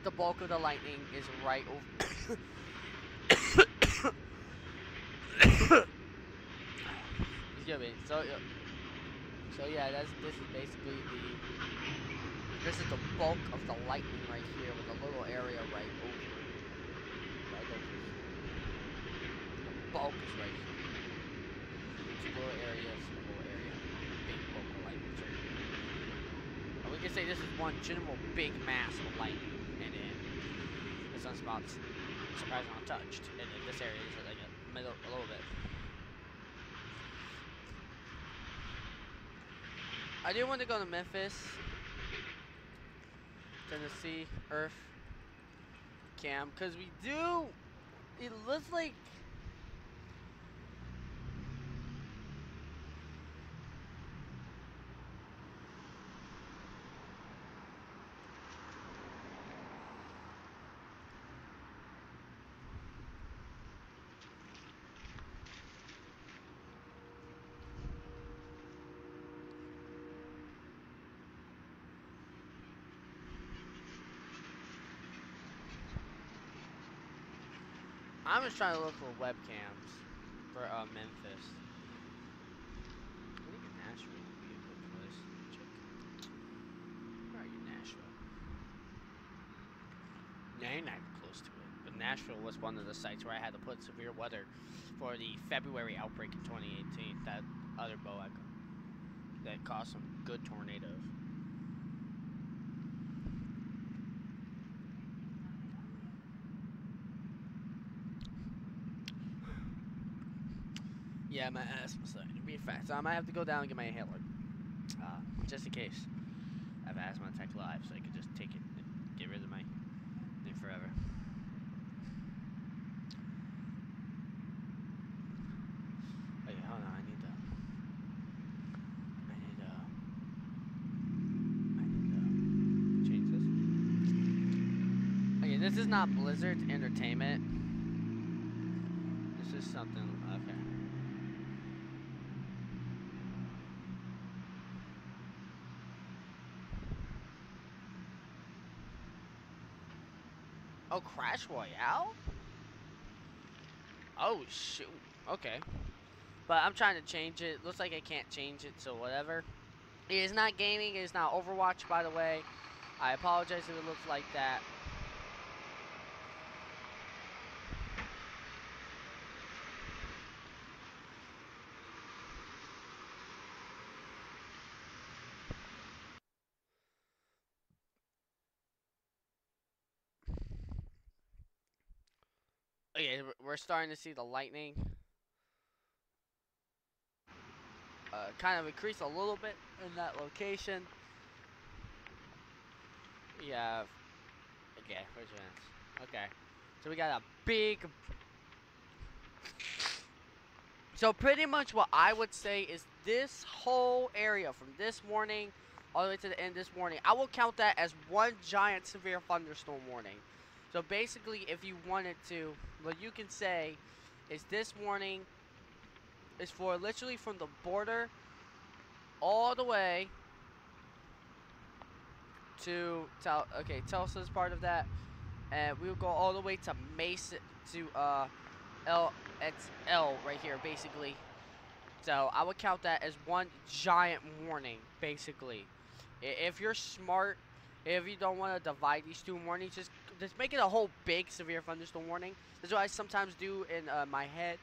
the bulk of the lightning is right over. Excuse me. So yeah, this is basically this is the bulk of the lightning right here with a little area right over here. The bulk is right here. It's a little area, big bulk of lightning right here. And we can say this is one general big mass of lightning, and then the sunspot's surprisingly untouched, and then this area is like a little bit. I do want to go to Memphis, Tennessee, Earth Cam, because we do. It looks like. I'm just trying to look for webcams for Memphis. I think Nashville would be a good place. Check. Where are you, Nashville? No, you're not close to it. But Nashville was one of the sites where I had to put severe weather for the February outbreak in 2018. That other bow echo that caused some good tornadoes. Yeah, my asthma's starting to be fat, so I might have to go down and get my inhaler, just in case I have asthma attack live, so I can just take it and get rid of my thing forever. Okay, hold on, I need to change this. Okay, this is not Blizzard Entertainment. This is something, okay. Oh, Crash Royale? Oh, shoot. Okay. But I'm trying to change it. Looks like I can't change it, so whatever. It is not gaming. It is not Overwatch, by the way. I apologize if it looks like that. Okay, we're starting to see the lightning kind of increase a little bit in that location. We have, okay, where's your hands? Okay, so we got a big, so pretty much what I would say is this whole area from this morning all the way to the end this morning, I will count that as one giant severe thunderstorm warning. So basically, if you wanted to, what you can say is this warning is for literally from the border all the way to okay, Tulsa's part of that, and we'll go all the way to Mason to L. It's L right here, basically. So I would count that as one giant warning, basically. If you're smart, if you don't want to divide these two warnings, just make it a whole big severe thunderstorm warning. That's what I sometimes do in my head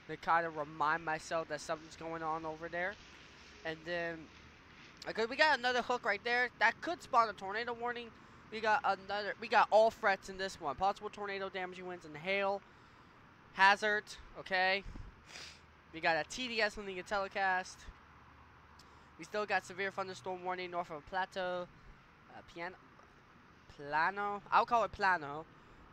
to kind of remind myself that something's going on over there. And then, because we got another hook right there that could spawn a tornado warning. We got all threats in this one. Possible tornado damaging winds and hail. Hazard, okay. We got a TDS on the telecast. We still got severe thunderstorm warning north of Plateau. Plano. I'll call it Plano.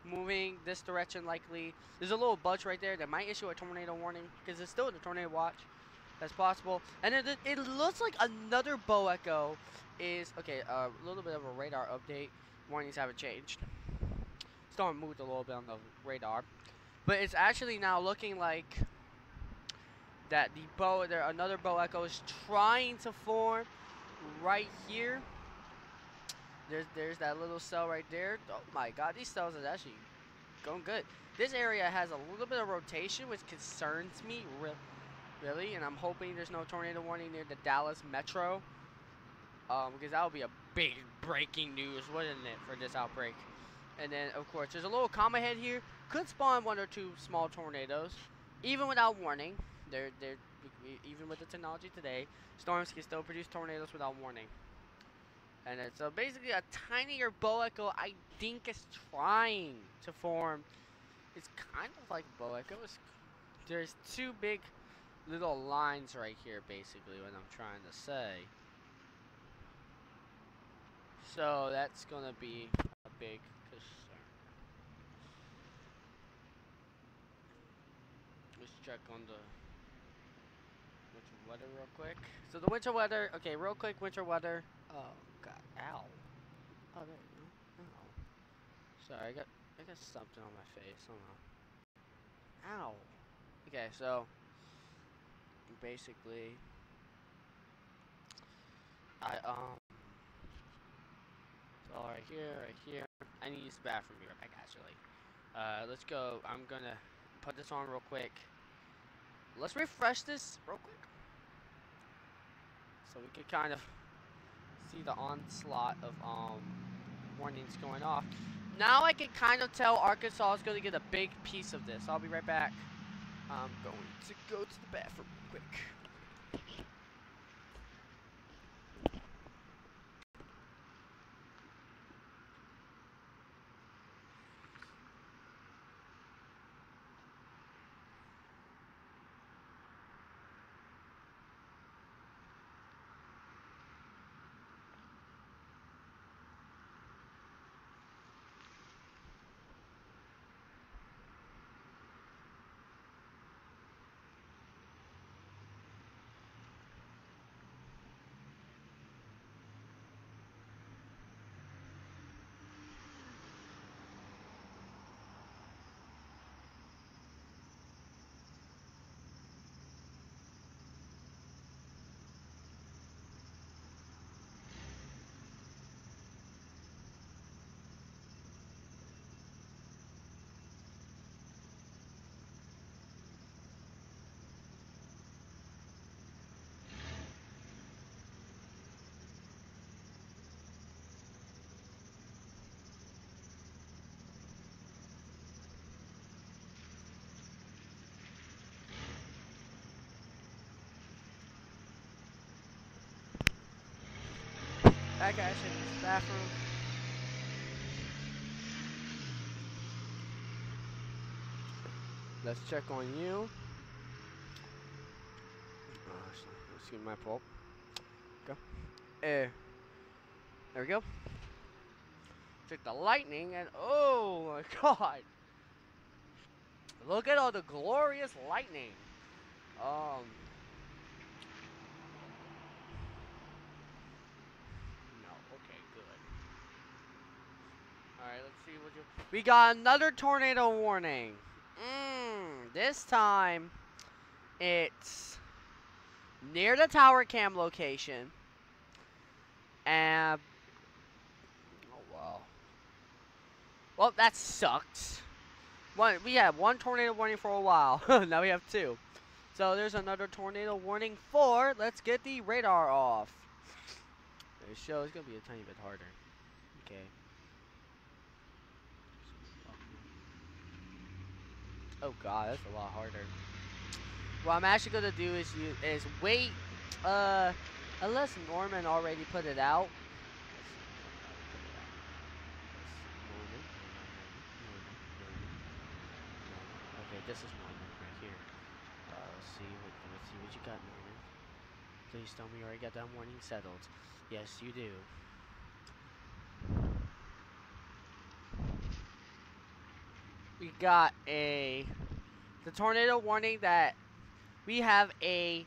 Moving this direction likely. There's a little budge right there that might issue a tornado warning because it's still in the tornado watch. That's possible. And it looks like another bow echo is okay. A little bit of a radar update. Warnings haven't changed. Storm moved a little bit on the radar, but it's actually now looking like that another bow echo is trying to form right here. There's that little cell right there. Oh my god, these cells are actually going good. This area has a little bit of rotation, which concerns me really, and I'm hoping there's no tornado warning near the Dallas metro. Because that would be a big breaking news, wouldn't it, for this outbreak? And then, of course, there's a little comma head here. Could spawn one or two small tornadoes, even without warning. Even with the technology today, storms can still produce tornadoes without warning. And it's so basically a tinier bow echo, I think, is trying to form. It's kind of like bow echoes. There's two big little lines right here, basically, what I'm trying to say. So that's gonna be a big concern. Let's check on the winter weather real quick. So the winter weather, okay, real quick, winter weather. Oh god, ow. Oh, there you go. Ow. Sorry, I got something on my face. Hold on. Ow. Okay, so basically, so right here. I need to use the bathroom here, back actually. Let's go. I'm gonna put this on real quick. Let's refresh this real quick, so we can kind of see the onslaught of warnings going off. Now I can kind of tell Arkansas is going to get a big piece of this. I'll be right back. I'm going to go to the bathroom quick. I gotta use the bathroom. Let's check on you. Excuse my fault. Go. There we go. Check the lightning and oh my god. Look at all the glorious lightning. No, okay, good. Alright, let's see what you. We got another tornado warning. This time it's near the tower cam location. And oh wow. Well, that sucks. We had one tornado warning for a while. Now we have two. So there's another tornado warning for. Let's get the radar off. The show is gonna be a tiny bit harder. Okay. Oh god, that's a lot harder. What I'm actually gonna do is wait. Unless Norman already put it out. Okay, this is Norman right here. Let's see what you got, Norman. Please tell me you already got that warning settled. Yes, you do. We got the tornado warning that we have a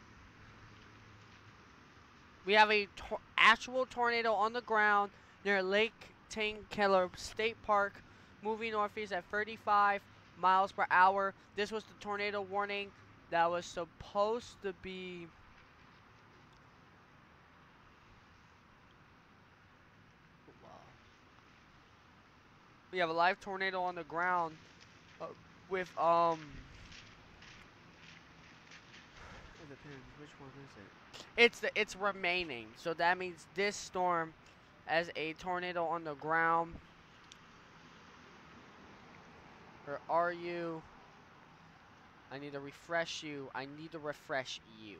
actual tornado on the ground near Lake Tinkeller State Park, moving northeast at 35 miles per hour. This was the tornado warning that was supposed to be. We have a live tornado on the ground with it depends. Which one is it? It's remaining. So that means this storm as a tornado on the ground. Where are you? I need to refresh you. I need to refresh you.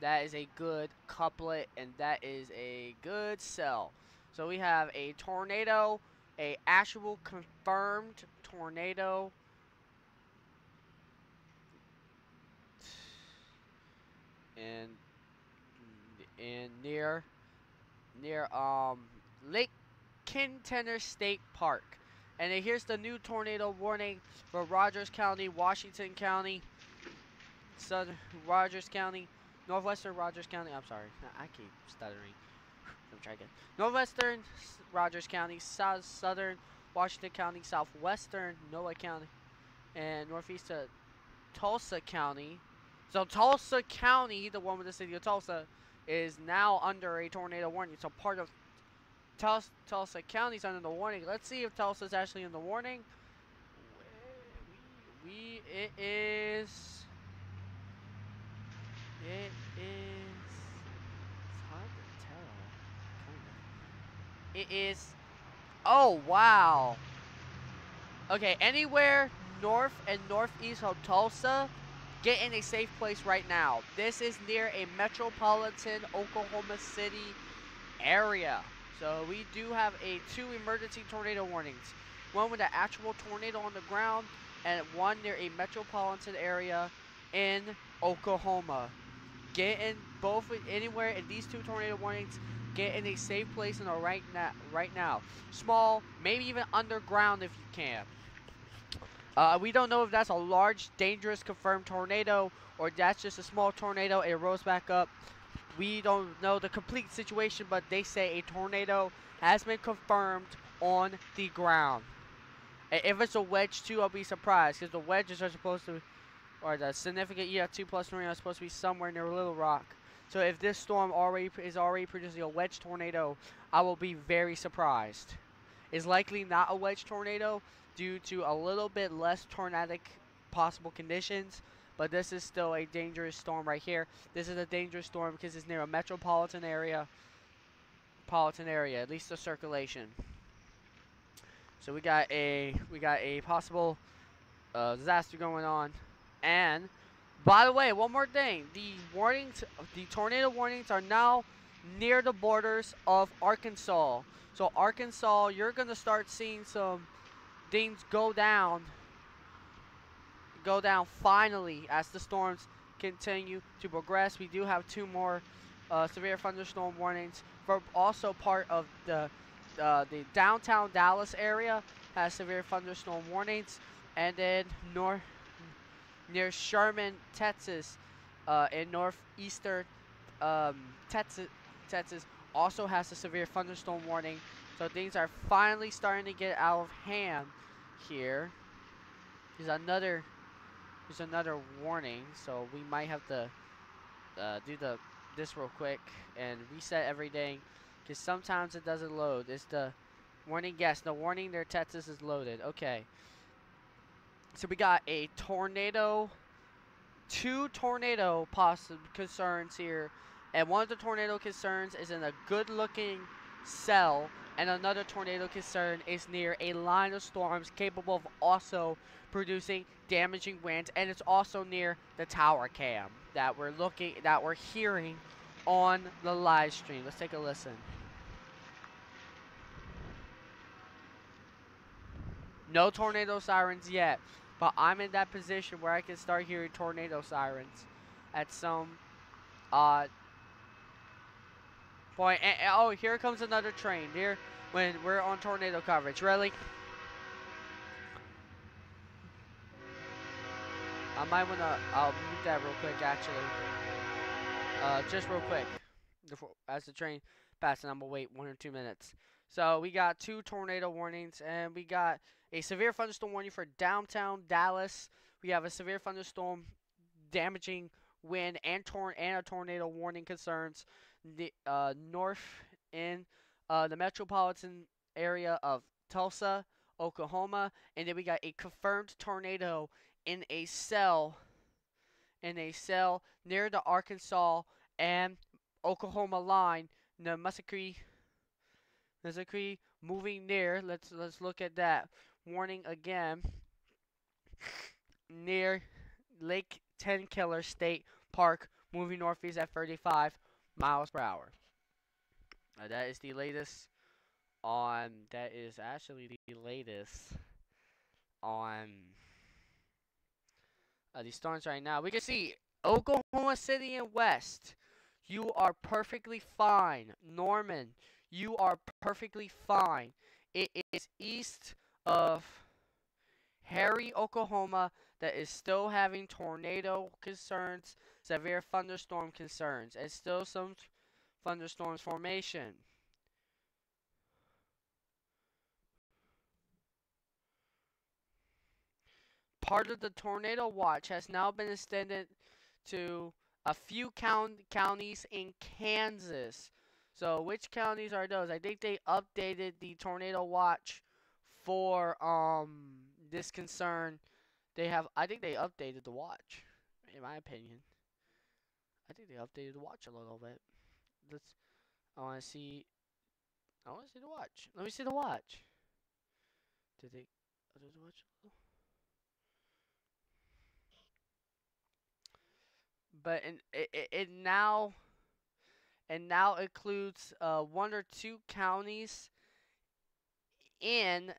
That is a good couplet, and that is a good sell. So we have a tornado, a actual confirmed tornado. And near Lake Kintenor State Park. And then here's the new tornado warning for Rogers County, Washington County, Southern Rogers County, Northwestern Rogers County. I'm sorry, I keep stuttering. Let me try again. Northwestern Rogers County, Southern Washington County, Southwestern Noah County, and northeast to Tulsa County. So Tulsa County, the one with the city of Tulsa, is now under a tornado warning. So part of Tulsa County is under the warning. Let's see if Tulsa is actually in the warning. It is. It's hard to tell. Kind of. It is. Oh wow. Okay, anywhere north and northeast of Tulsa, get in a safe place right now. This is near a metropolitan Oklahoma City area. So we do have two emergency tornado warnings. One with an actual tornado on the ground and one near a metropolitan area in Oklahoma. Get in both anywhere in these two tornado warnings. Get in a safe place in the right now. Small, maybe even underground if you can. We don't know if that's a large, dangerous, confirmed tornado or that's just a small tornado. It rose back up. We don't know the complete situation, but they say a tornado has been confirmed on the ground. If it's a wedge too, I'll be surprised because the wedges are supposed to, or the significant 2+ tornado is supposed to be somewhere near Little Rock. So if this storm is already producing a wedge tornado, I will be very surprised. It's likely not a wedge tornado due to a little bit less tornadic possible conditions. But this is still a dangerous storm right here. This is a dangerous storm because it's near a metropolitan area. At least the circulation. So we got a possible disaster going on. And by the way, one more thing: the tornado warnings are now near the borders of Arkansas. So Arkansas, you're gonna start seeing some things go down finally as the storms continue to progress. We do have two more severe thunderstorm warnings for also part of the downtown Dallas area has severe thunderstorm warnings, and then north near Sherman, Texas, in northeastern um, Texas, Texas also has a severe thunderstorm warning. So things are finally starting to get out of hand here. There's another warning, so we might have to do this real quick and reset everything, because sometimes it doesn't load. It's the warning. Yes, the warning there, Texas is loaded. Okay. So we got a tornado, two tornado possible concerns here, and one of the tornado concerns is in a good-looking cell, and another tornado concern is near a line of storms capable of also producing damaging winds, and it's also near the tower cam that we're hearing on the live stream. Let's take a listen. No tornado sirens yet, but I'm in that position where I can start hearing tornado sirens at some point. And, oh, here comes another train. Here, when we're on tornado coverage. Really? I'll mute that real quick, actually. Just real quick. As the train passes, I'm gonna wait 1 or 2 minutes. So we got two tornado warnings, and we got a severe thunderstorm warning for downtown Dallas. We have a severe thunderstorm damaging wind and a tornado warning concerns the north in the metropolitan area of Tulsa, Oklahoma, and then we got a confirmed tornado in a cell near the Arkansas and Oklahoma line. The Mesquite moving near. Let's look at that warning again. Near Lake Tenkiller State Park, moving northeast at 35 miles per hour. That is the latest on. That is actually the latest on these storms right now. We can see Oklahoma City and West. You are perfectly fine. Norman, you are perfectly fine. It is east of Harry, Oklahoma, that is still having tornado concerns, severe thunderstorm concerns, and still some thunderstorms formation. Part of the tornado watch has now been extended to a few counties in Kansas. So which counties are those? I think they updated the tornado watch for this concern. I think they updated the watch, in my opinion. I think they updated the watch a little bit. I want to see the watch. Let me see the watch. Did they update the watch a little? But it now includes 1 or 2 counties in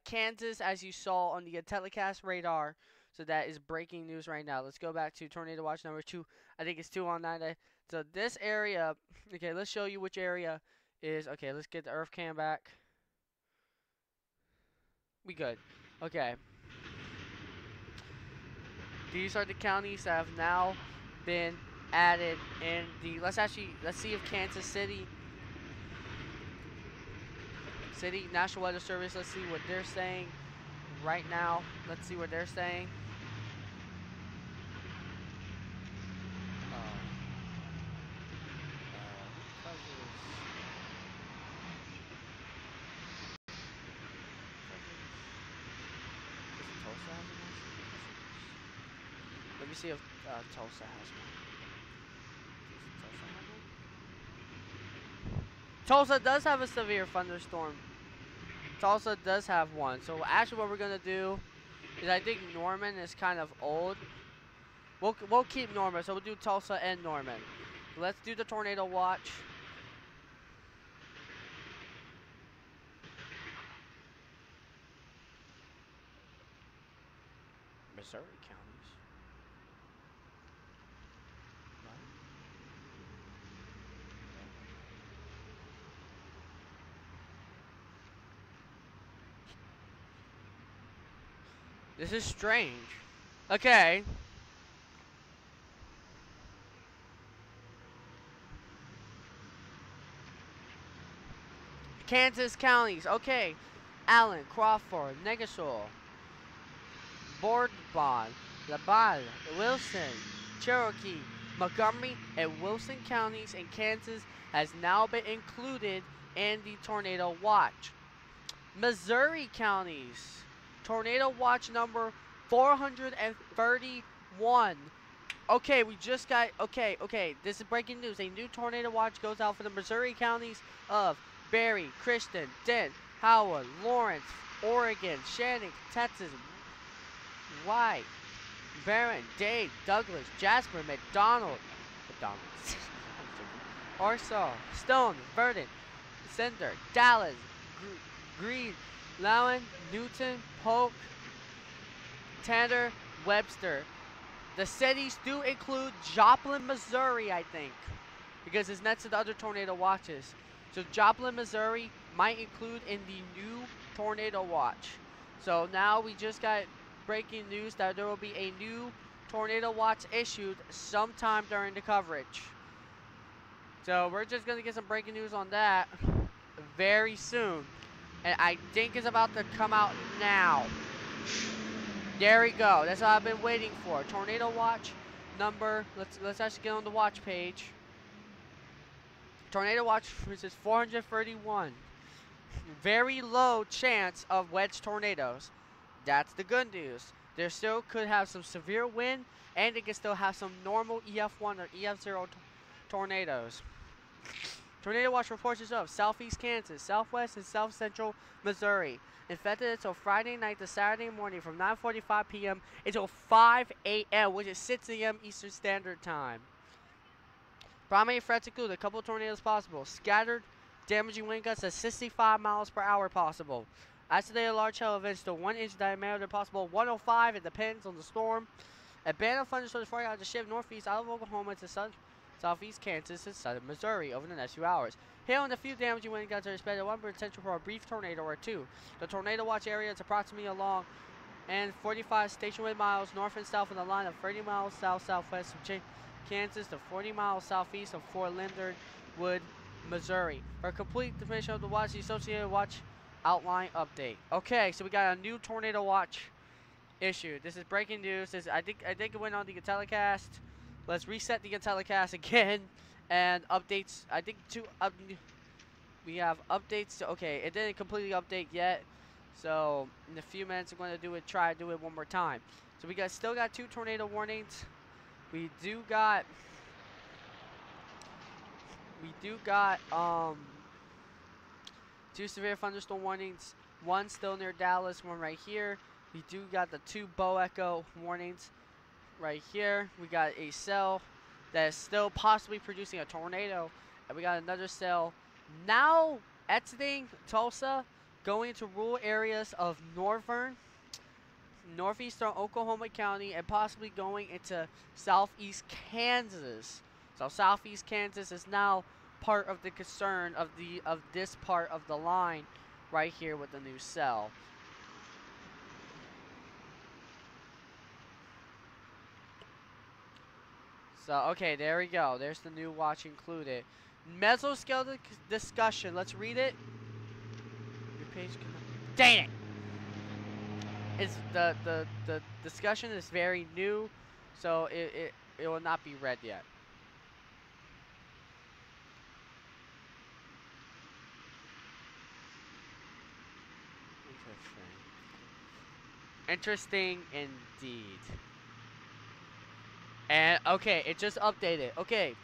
Kansas, as you saw on the telecast radar. So that is breaking news right now. Let's go back to tornado watch number 2. I think it's 2 on 9. So this area, okay, let's show you which area is. Okay, let's get the Earth cam back. We good. Okay. These are the counties that have now been added in the. Let's see if Kansas City National Weather Service. Let's see what they're saying right now. Let's see what they're saying. Let me see if Tulsa has one. Tulsa does have a severe thunderstorm. Tulsa does have one. So actually what we're going to do is, I think Norman is kind of old. We'll keep Norman. So we'll do Tulsa and Norman. Let's do the tornado watch. Missouri counties. What? This is strange. Okay. Kansas counties. Okay. Allen, Crawford, Negasol, Bordbon, Labatt, Wilson, Cherokee, Montgomery, and Wilson counties in Kansas has now been included in the tornado watch. Missouri counties. Tornado watch number 431. Okay, we just got, okay, this is breaking news. A new tornado watch goes out for the Missouri counties of Berry, Christian, Dent, Howard, Lawrence, Oregon, Shannon, Texas, White, Barron, Dade, Douglas, Jasper, McDonald, Arsaw, Stone, Verdon, Cinder, Dallas, Greene, Lowen, Newton, Polk, Tanner, Webster. The cities do include Joplin, Missouri, I think, because it's next to the other tornado watches. So Joplin, Missouri might include in the new tornado watch. So now we just got breaking news that there will be a new tornado watch issued sometime during the coverage. So we're just going to get some breaking news on that very soon. And I think it's about to come out now. There we go. That's what I've been waiting for. Tornado watch number. Let's actually get on the watch page. Tornado watch is 431. Very low chance of wedge tornadoes. That's the good news. There still could have some severe wind, and it can still have some normal EF1 or EF0 tornadoes. Tornado watch reports is of southeast Kansas, southwest and south central Missouri. Infected until Friday night to Saturday morning from 9:45 p.m. until 5 a.m., which is 6 a.m. Eastern Standard Time. Primary threats include a couple tornadoes possible. Scattered, damaging wind gusts at 65 miles per hour possible. Isolated large hail events to 1 inch diameter possible. 105, it depends on the storm. A band of thunderstorms forecast to shift northeast out of Oklahoma to southeast Kansas and southern Missouri over the next few hours. Hail and a few damaging wind gusts are expected. One potential for a brief tornado or two. The tornado watch area is approximately along and 45 station wind miles north and south in the line of 30 miles south-southwest of Kansas to 40 miles southeast of Fort Leonard Wood, Missouri. For a complete definition of the watch, the Associated Watch outline update. Okay, so we got a new tornado watch issued. This is breaking news. I think it went on the telecast. Let's reset the telecast again and updates. I think we have updates. Okay, it didn't completely update yet. So in a few minutes, I'm going to try to do it one more time. So we still got 2 tornado warnings. We do got 2 severe thunderstorm warnings. One still near Dallas, one right here. We do got the 2 Bow Echo warnings right here. We got a cell that is still possibly producing a tornado. And we got another cell now exiting Tulsa, going to rural areas of northeastern Oklahoma County, and possibly going into southeast Kansas. So southeast Kansas is now part of the concern of this part of the line right here with the new cell. So okay, there we go. There's the new watch included. Mesoscale discussion. Let's read it. Your page can. Dang it! It's the discussion is very new, so it will not be read yet. Interesting indeed. And okay, it just updated. Okay.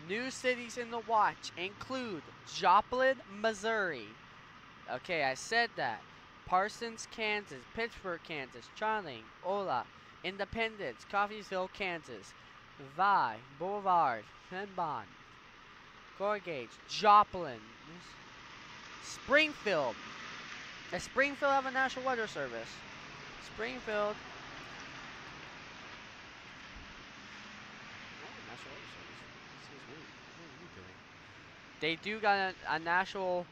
New cities in the watch include Joplin, Missouri. Okay, I said that. Parsons, Kansas, Pittsburgh, Kansas, Charling, Ola, Independence, Coffeeville, Kansas, Vi, Boulevard, Penbon, Gorgage, Joplin, Springfield. Does Springfield have a National Weather Service? Springfield. Oh, National Weather Service. This is weird. What are you doing? They do got a National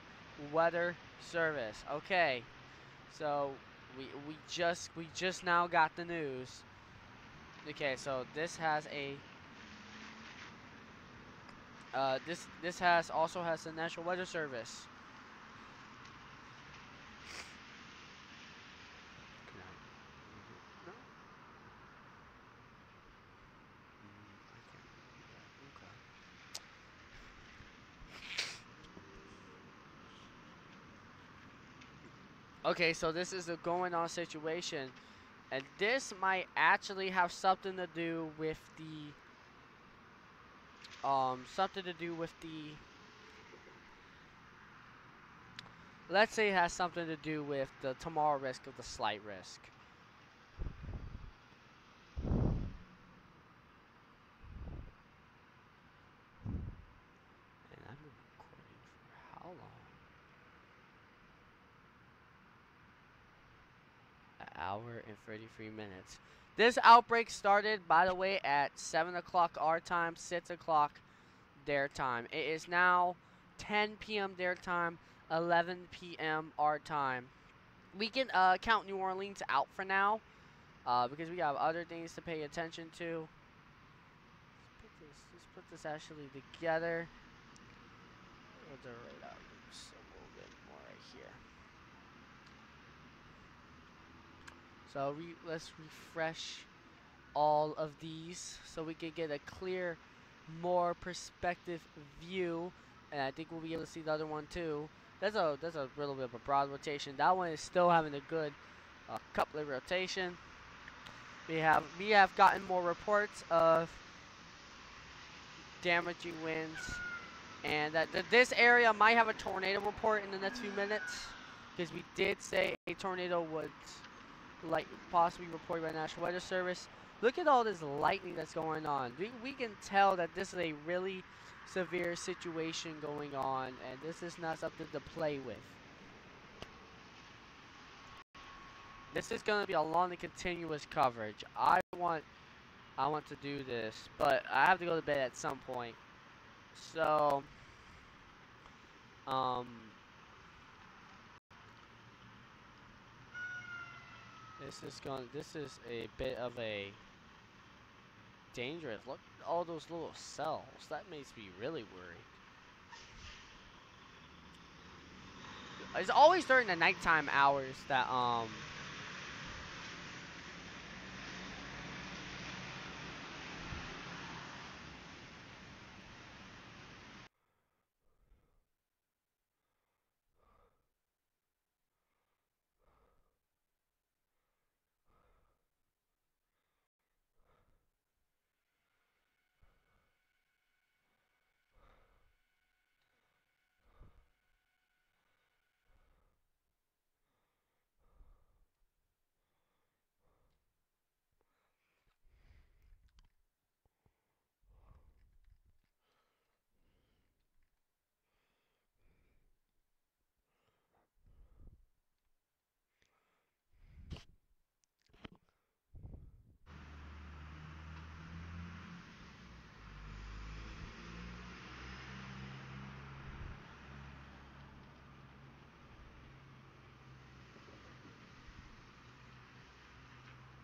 Weather Service. Okay. So we just now got the news. Okay, so this has a this has also has the National Weather Service. No? Okay, so this is a going on situation, and this might actually have something to do with the let's say it has something to do with the tomorrow risk of the slight risk. And I've been recording for how long? An hour and 33 minutes. This outbreak started, by the way, at 7 o'clock our time, 6 o'clock their time. It is now 10 p.m. their time, 11 p.m. our time. We can count New Orleans out for now because we have other things to pay attention to. Let's put this actually together. We'll do it right out just a little bit more right here. So let's refresh all of these so we can get a clear, more perspective view, and I think we'll be able to see the other one too. That's a little bit of a broad rotation. That one is still having a good couplet rotation. We have gotten more reports of damaging winds, and that this area might have a tornado report in the next few minutes because we did say a tornado would possibly reported by the National Weather Service. Look at all this lightning that's going on. We can tell that this is a really severe situation going on, and this is not something to play with. This is going to be a long and continuous coverage. I want to do this, but I have to go to bed at some point. So, this is a bit of a dangerous. Look at all those little cells. That makes me really worried. It's always during the nighttime hours that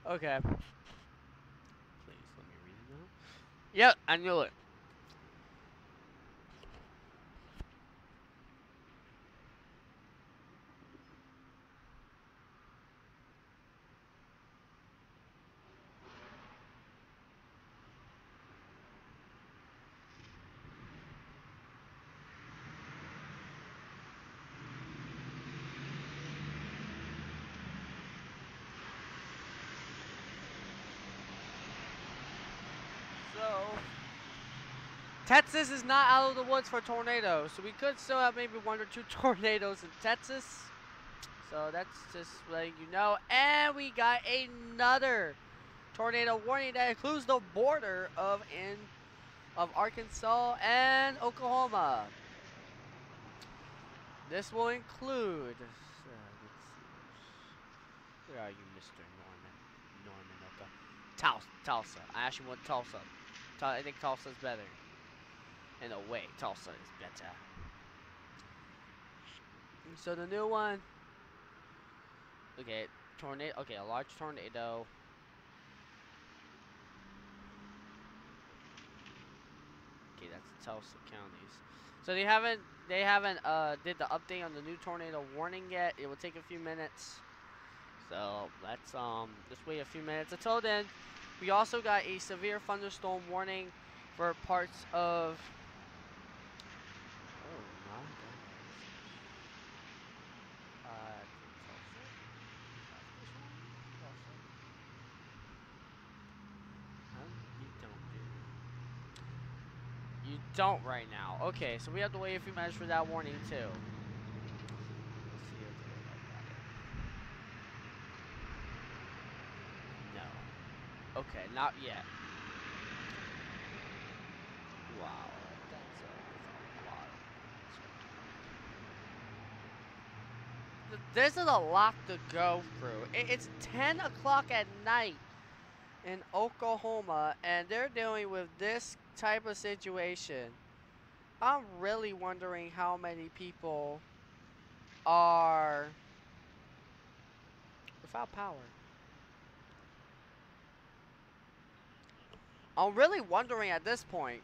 okay. Please let me read it now. Yep, I knew it. So, Texas is not out of the woods for tornadoes, so we could still have maybe 1 or 2 tornadoes in Texas. So that's just letting you know. And we got another tornado warning that includes the border of of Arkansas and Oklahoma. This will include. Let's see. Where are you, Mr. Norman? Norman, okay. Tulsa. I actually want Tulsa. I think Tulsa's better. In a way, Tulsa is better. So the new one. Okay, tornado. Okay, a large tornado. Okay, that's Tulsa counties. So they haven't did the update on the new tornado warning yet. It will take a few minutes. So let's just wait a few minutes. Until then, we also got a severe thunderstorm warning for parts of. Oh my god. You don't right now. Okay, so we have to wait a few minutes for that warning too. Let's see if I got it. No. Okay, not yet. Wow, that's a lot. This is a lot to go through. It's 10 o'clock at night in Oklahoma, and they're dealing with this type of situation. I'm really wondering how many people are without power. I'm really wondering at this point,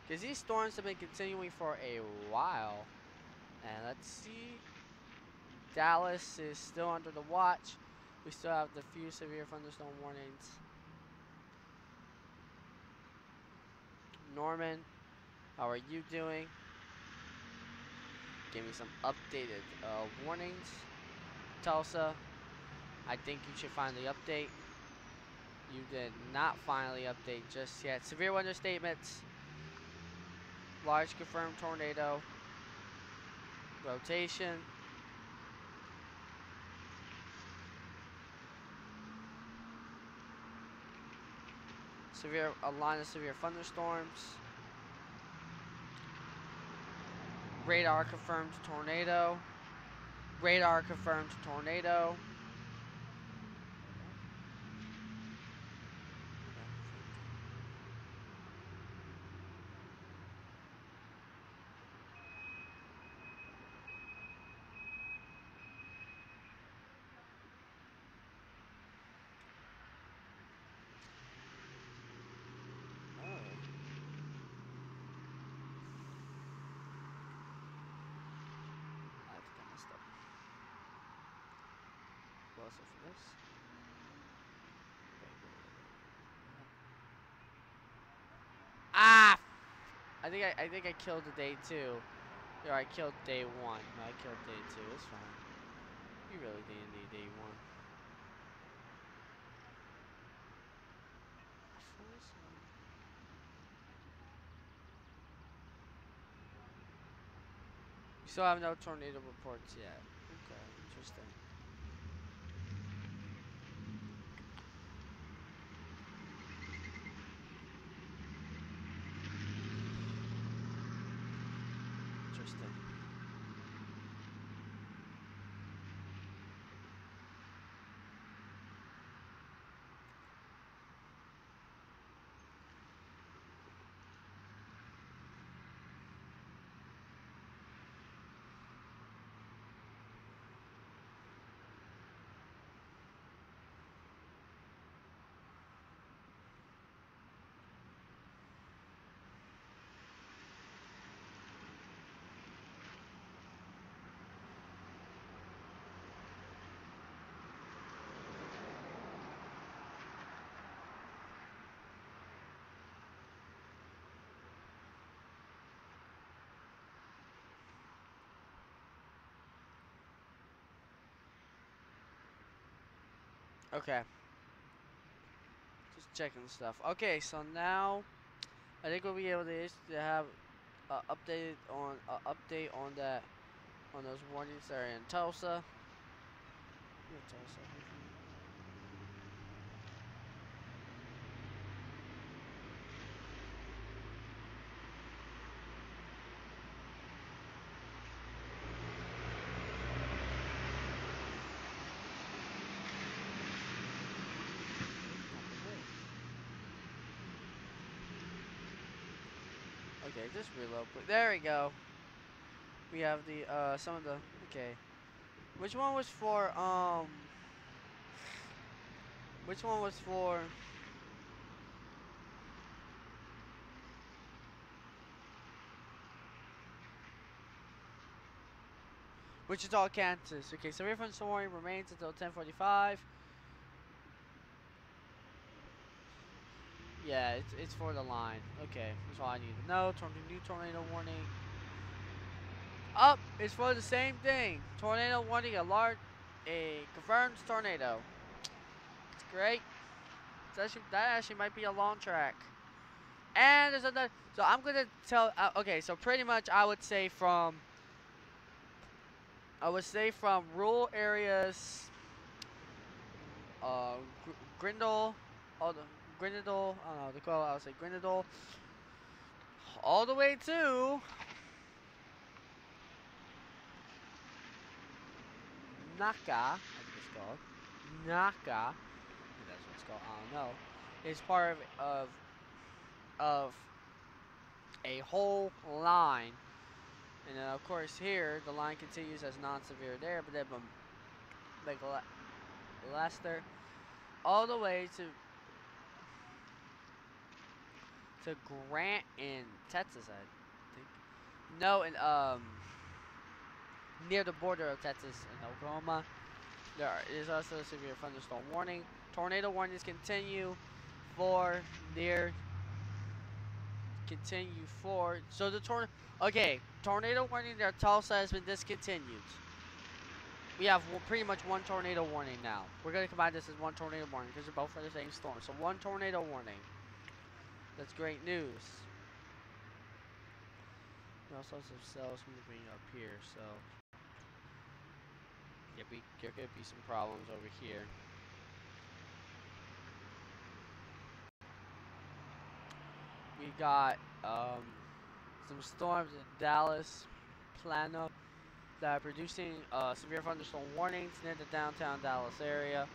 because these storms have been continuing for a while. And let's see. Dallas is still under the watch. We still have the few severe thunderstorm warnings. Norman, how are you doing? Give me some updated warnings. Tulsa, I think you should finally update. You did not finally update just yet. Severe weather statements. Large confirmed tornado. Rotation. A line of severe thunderstorms. Radar confirmed tornado. Radar confirmed tornado. For this. Ah! I think I killed the day 2. Or I killed day 1. No, I killed day 2. It's fine. You really didn't need day 1. You still have no tornado reports yet. Okay, interesting. Interesting. Okay. Just checking stuff. Okay, so now I think we'll be able to have update on that on those warnings that are in Tulsa. Okay, just reload, please. There we go. We have the some of the okay. Which one was for Which one was for Wichita, Kansas? Okay, so refund story remains until 10:45. Yeah, it's for the line. Okay, that's all I need to know. New tornado warning. Up, it's for the same thing. Tornado warning, a confirmed tornado. It's great. That actually might be a long track. And there's another. So I'm gonna tell. Okay, so pretty much I would say from rural areas, uh, Grindle, all the Grindle. I don't know the quote. I would say Grindle, all the way to Naka. I think it's called Naka. I think that's what it's called. I don't know. It's part of a whole line. And then of course here the line continues as non-severe there, but then like Leicester all the way to Grant in Texas, I think. No, in near the border of Texas and Oklahoma. There is also a severe thunderstorm warning. Tornado warnings for near continue for so the tornado warning near Tulsa has been discontinued. We have pretty much one tornado warning now. We're going to combine this as one tornado warning because they're both for the same storm. So one tornado warning. That's great news. We also have some cells moving up here, so yeah, there could be some problems over here. We got some storms in Dallas, Plano, that are producing severe thunderstorm warnings near the downtown Dallas area.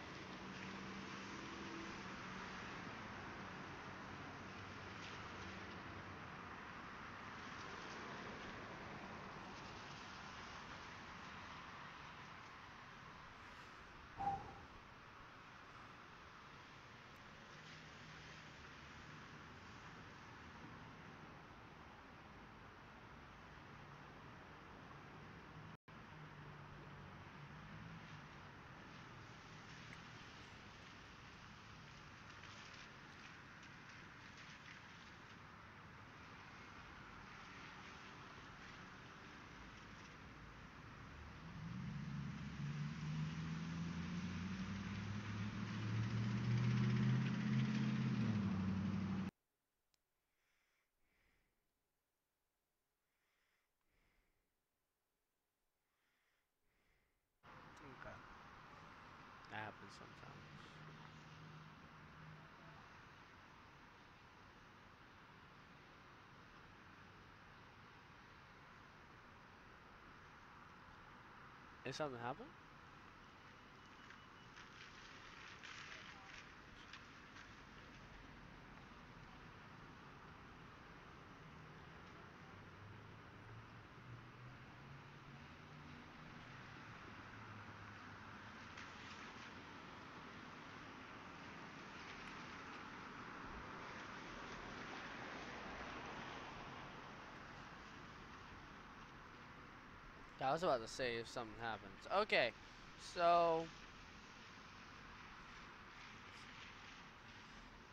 Okay. That happens sometimes. Is something happen? Yeah, I was about to say if something happens. Okay, so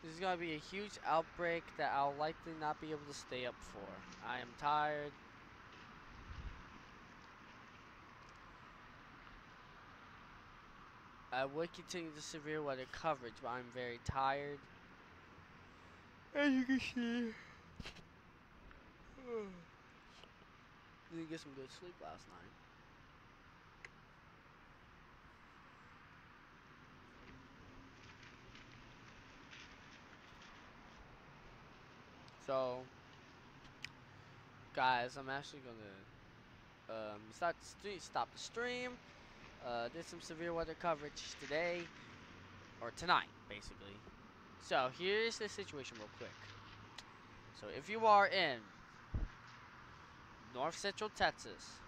this is gonna be a huge outbreak that I'll likely not be able to stay up for. I am tired. I would continue the severe weather coverage, but I'm very tired. As you can see, didn't get some good sleep last night. So, guys, I'm actually gonna stop the stream. Did some severe weather coverage today or tonight, basically. So here's the situation, real quick. So if you are in North Central Texas,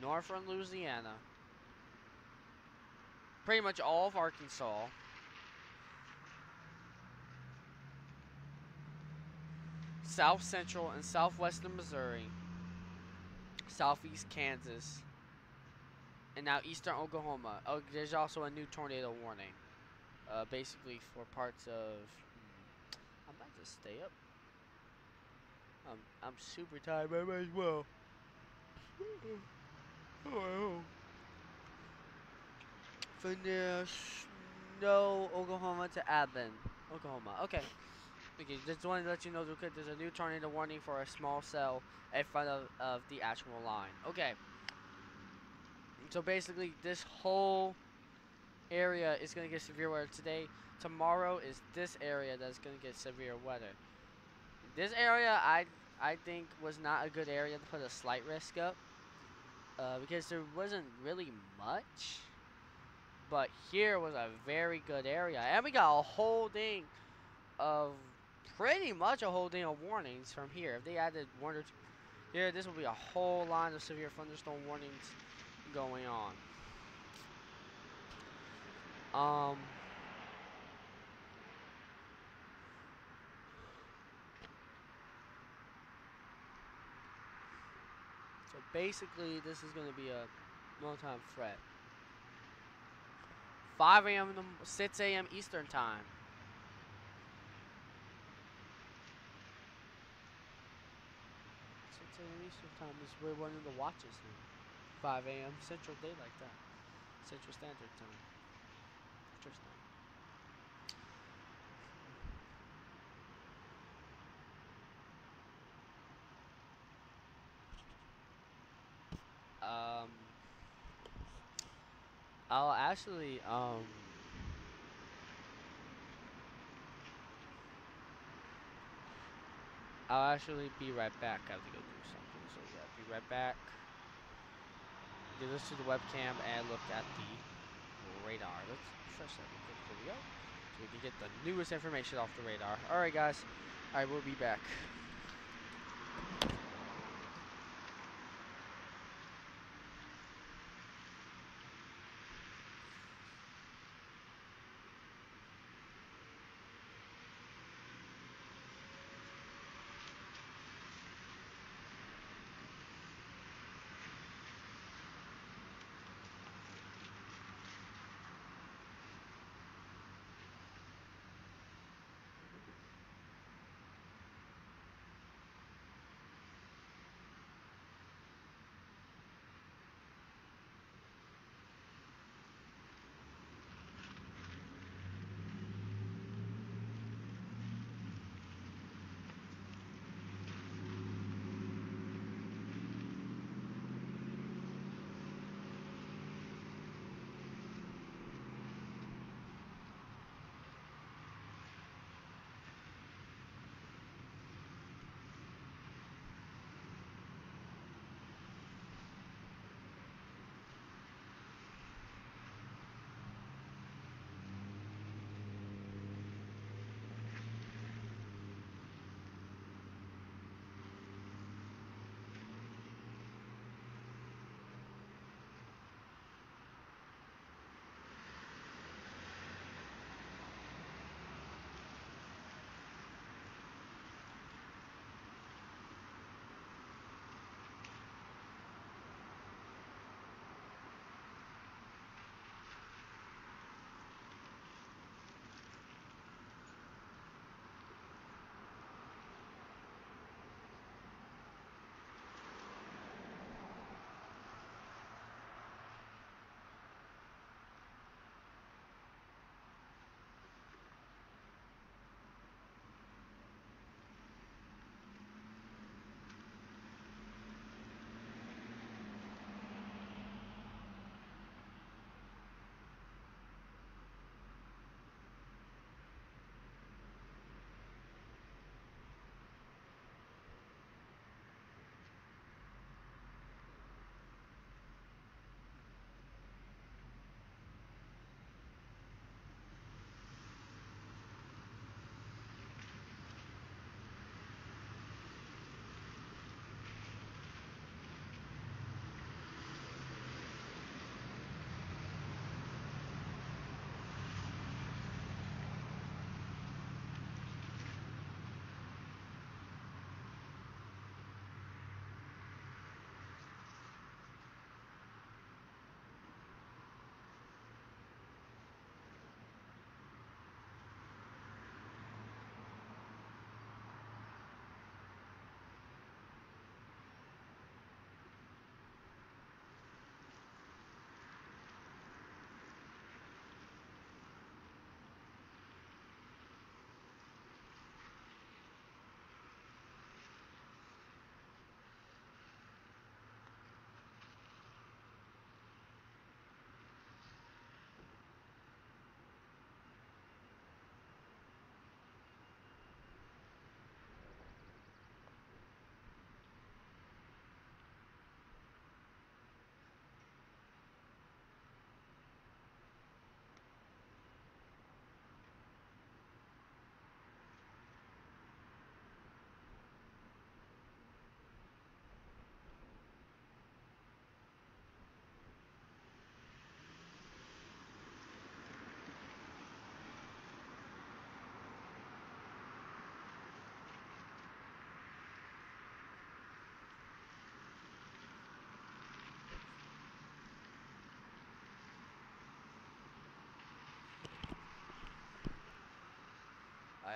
Northern Louisiana, pretty much all of Arkansas, South Central and Southwestern Missouri, Southeast Kansas, and now Eastern Oklahoma. Oh, there's also a new tornado warning. Basically for parts of. I might just stay up. I'm super tired. I might as well. Oh. From the Snow, Oklahoma to Aben, Oklahoma. Okay. Okay, just wanted to let you know that there's a new tornado warning for a small cell in front of the actual line. Okay. So basically, this whole area is going to get severe weather today. Tomorrow is this area that's going to get severe weather. This area, I think, was not a good area to put a slight risk up. Because there wasn't really much. But here was a very good area. And we got a whole thing of, pretty much a whole thing of warnings from here. If they added one or two here, this will be a whole line of severe thunderstorm warnings going on. So basically, this is going to be a long-time threat. 5 a.m. to 6 a.m. Eastern time. 6 a.m. Eastern time is where one of the watches now. 5 a.m. Central Daylight Time. Central Standard Time. Interesting. Um, I'll actually, I'll actually be right back. I have to go do something. So yeah, be right back. Get us to the webcam and look at the radar. Let's refresh that real quick. Here we go. So we can get the newest information off the radar. Alright guys. Alright, we'll be back.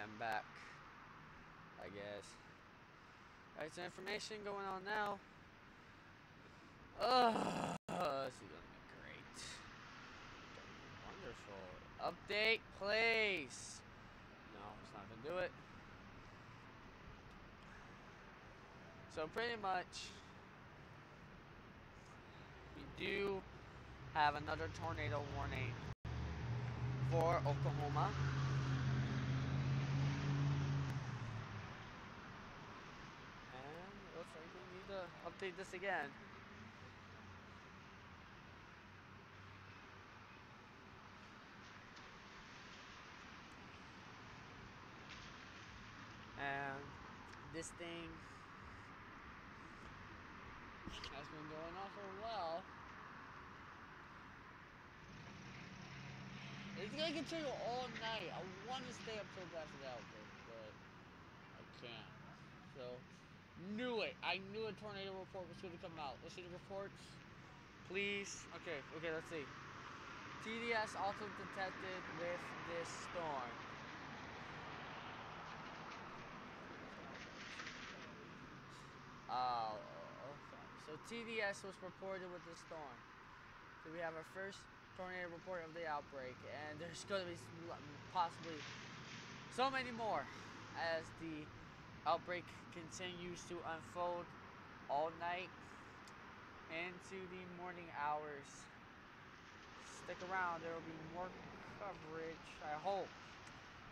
I'm back, I guess. Alright, some information going on now. This is gonna be great. Wonderful. Update, please. No, it's not gonna do it. So pretty much, we do have another tornado warning for Oklahoma. And it looks like we need to update this again. And this thing has been going on for a while. It's gonna continue all night. I want to stay up till after the outbreak, but I can't. So, knew it. I knew a tornado report was gonna come out. Let's see the reports, please. Okay, let's see. TDS also detected with this storm. So TDS was reported with this storm. So we have our first tornado report of the outbreak, and there's going to be possibly so many more as the outbreak continues to unfold all night into the morning hours. Stick around, there will be more coverage. I hope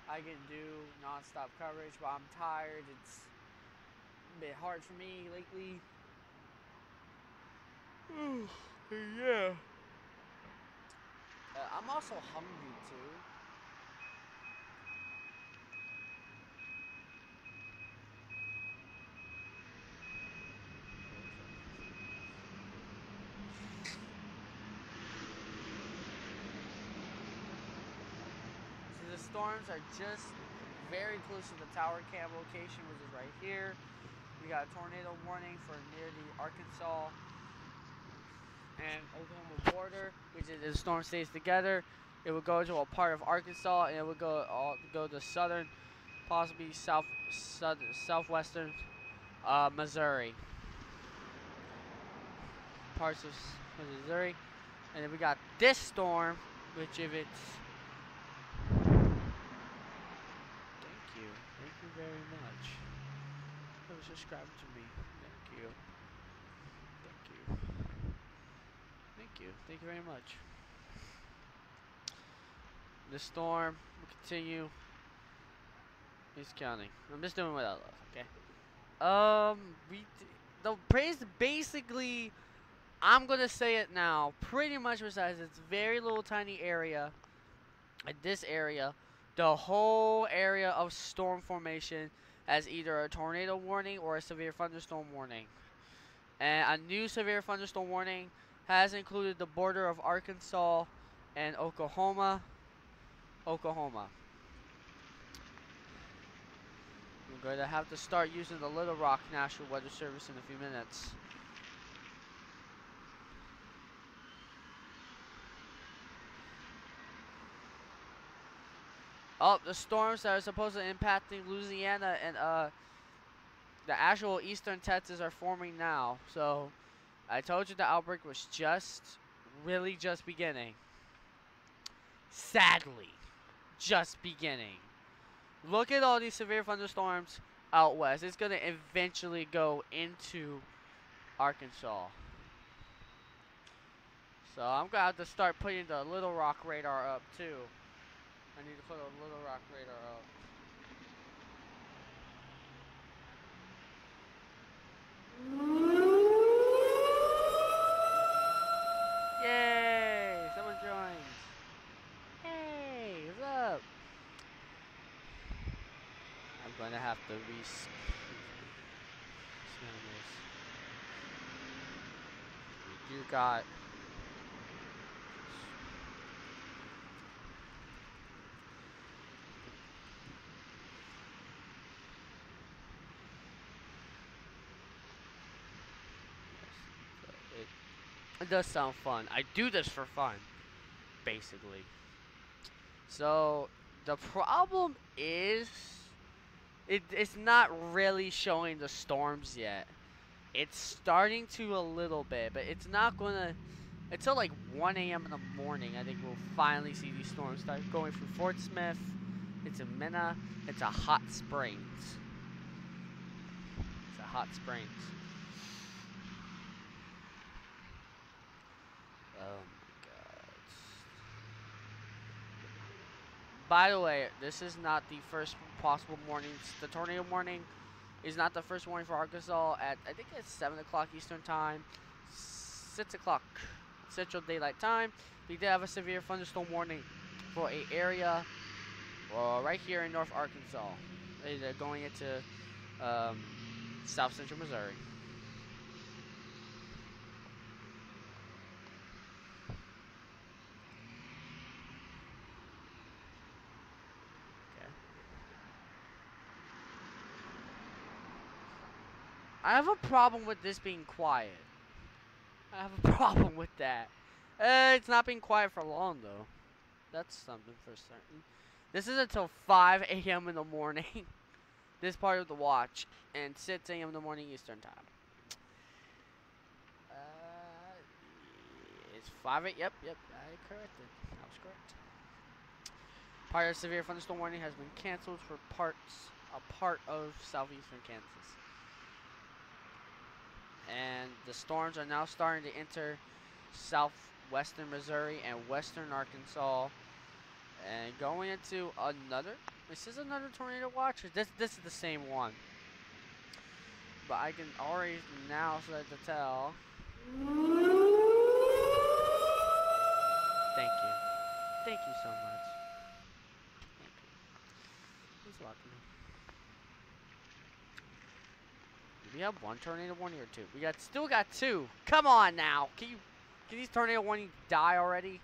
I can do non-stop coverage, but I'm tired. It's a bit hard for me lately. Yeah. I'm also hungry too. So the storms are just very close to the Tower Cam location, which is right here. We got a tornado warning for near the Arkansas and Oklahoma border, which is if the storm stays together, it would go to a part of Arkansas and it would go to southern, possibly southwestern Missouri, parts of Missouri, and then we got this storm, which if it's thank you very much for subscribing to me. Thank you very much. The storm will continue. He's counting. I'm just doing what I love, okay? The praise basically, I'm gonna say it now. Pretty much besides this very little tiny area, this area, the whole area of storm formation has either a tornado warning or a severe thunderstorm warning. And a new severe thunderstorm warning has included the border of Arkansas and Oklahoma. We're going to have to start using the Little Rock National Weather Service in a few minutes. Oh, the storms that are supposedly impacting Louisiana and the actual eastern Texas are forming now. So I told you the outbreak was really just beginning. Sadly, just beginning. Look at all these severe thunderstorms out west. It's going to eventually go into Arkansas. So I'm going to have to start putting the Little Rock radar up too. I need to put a Little Rock radar up. Yay! Someone joined. Hey, what's up? I'm going to have to rescan this. We do got... It does sound fun. I do this for fun, basically. So, the problem is It's not really showing the storms yet. It's starting to a little bit, but it's not gonna until like 1 a.m. in the morning. I think we'll finally see these storms start going through Fort Smith. It's a Minna. It's a Hot Springs. It's a Hot Springs. Oh my god. By the way, this is not the first possible morning. The tornado warning is not the first warning for Arkansas at, I think it's 7 o'clock Eastern Time, 6 o'clock Central Daylight Time. We did have a severe thunderstorm warning for a area right here in North Arkansas. They're going into South Central Missouri. Okay. I have a problem with this being quiet. I have a problem with that. It's not being quiet for long though. That's something for certain. This is until 5 a.m. in the morning. This part of the watch, and 6 a.m. in the morning Eastern Time. It's 5 8. Yep, I corrected. I was correct. Part of severe thunderstorm warning has been canceled for a part of southeastern Kansas. And the storms are now starting to enter southwestern Missouri and western Arkansas. And going into another, this is another tornado watch. Or this is the same one. But I can already now start to tell. Thank you. Thank you so much. Thank you. Means a lot to me. Do we have one tornado warning or two? We still got two. Come on now. Can these tornado warnings die already?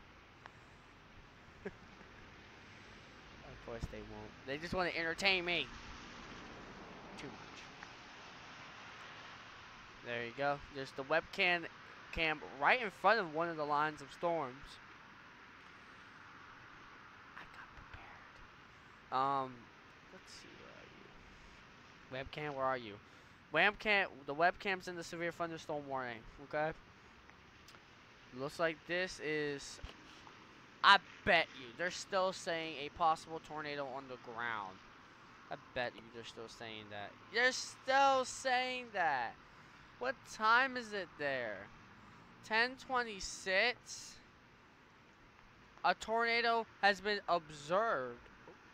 Of course they won't. They just want to entertain me. Too much. There you go. There's the webcam right in front of one of the lines of storms. I got prepared. Let's see. Where are you? Webcam, where are you? The webcam's in the severe thunderstorm warning. Okay. Looks like this is. I bet you they're still saying a possible tornado on the ground. I bet you they're still saying that. They're still saying that. What time is it there? 10:26. A tornado has been observed.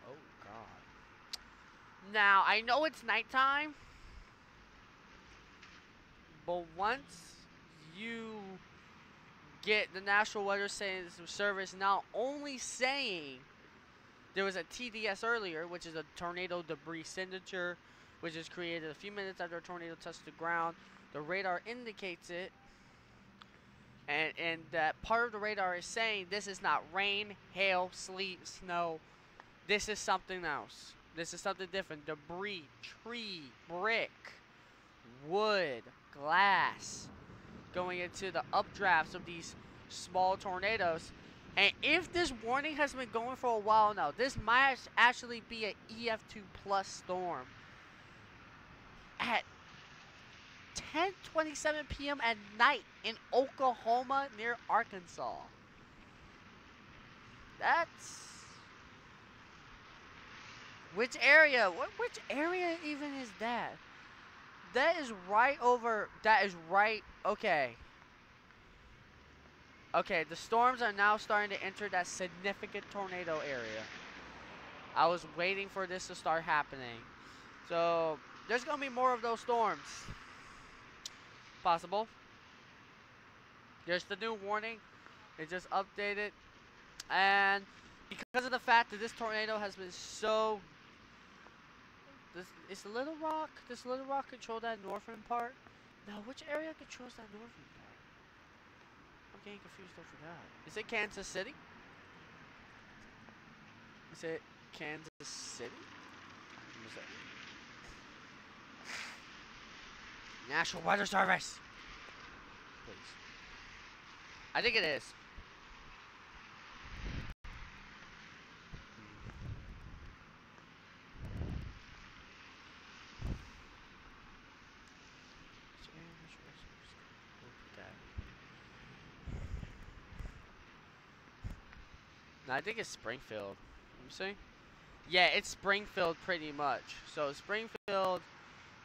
Oh god. Now, I know it's nighttime, but once you get the National Weather Service now only saying there was a TDS earlier, which is a tornado debris signature, which is created a few minutes after a tornado touched the ground. The radar indicates it, and that part of the radar is saying this is not rain, hail, sleet, snow. This is something else. This is something different. Debris, tree, brick, wood, glass, going into the updrafts of these small tornadoes. And if this warning has been going for a while now, this might actually be an EF2 plus storm at 10:27 p.m. at night in Oklahoma near Arkansas. That's which area? Which area even is that? That is right over. That is right. Okay. Okay, the storms are now starting to enter that significant tornado area. I was waiting for this to start happening. So, there's going to be more of those storms. Possible. There's the new warning. It just updated. And because of the fact that this tornado has been so... Is Little Rock? Does Little Rock control that northern part? No, which area controls that northern part? I'm getting confused over that. Is it Kansas City? Is it Kansas City? National Weather Service. Please. I think it is. I think it's Springfield. Let me see. Yeah, it's Springfield pretty much. So Springfield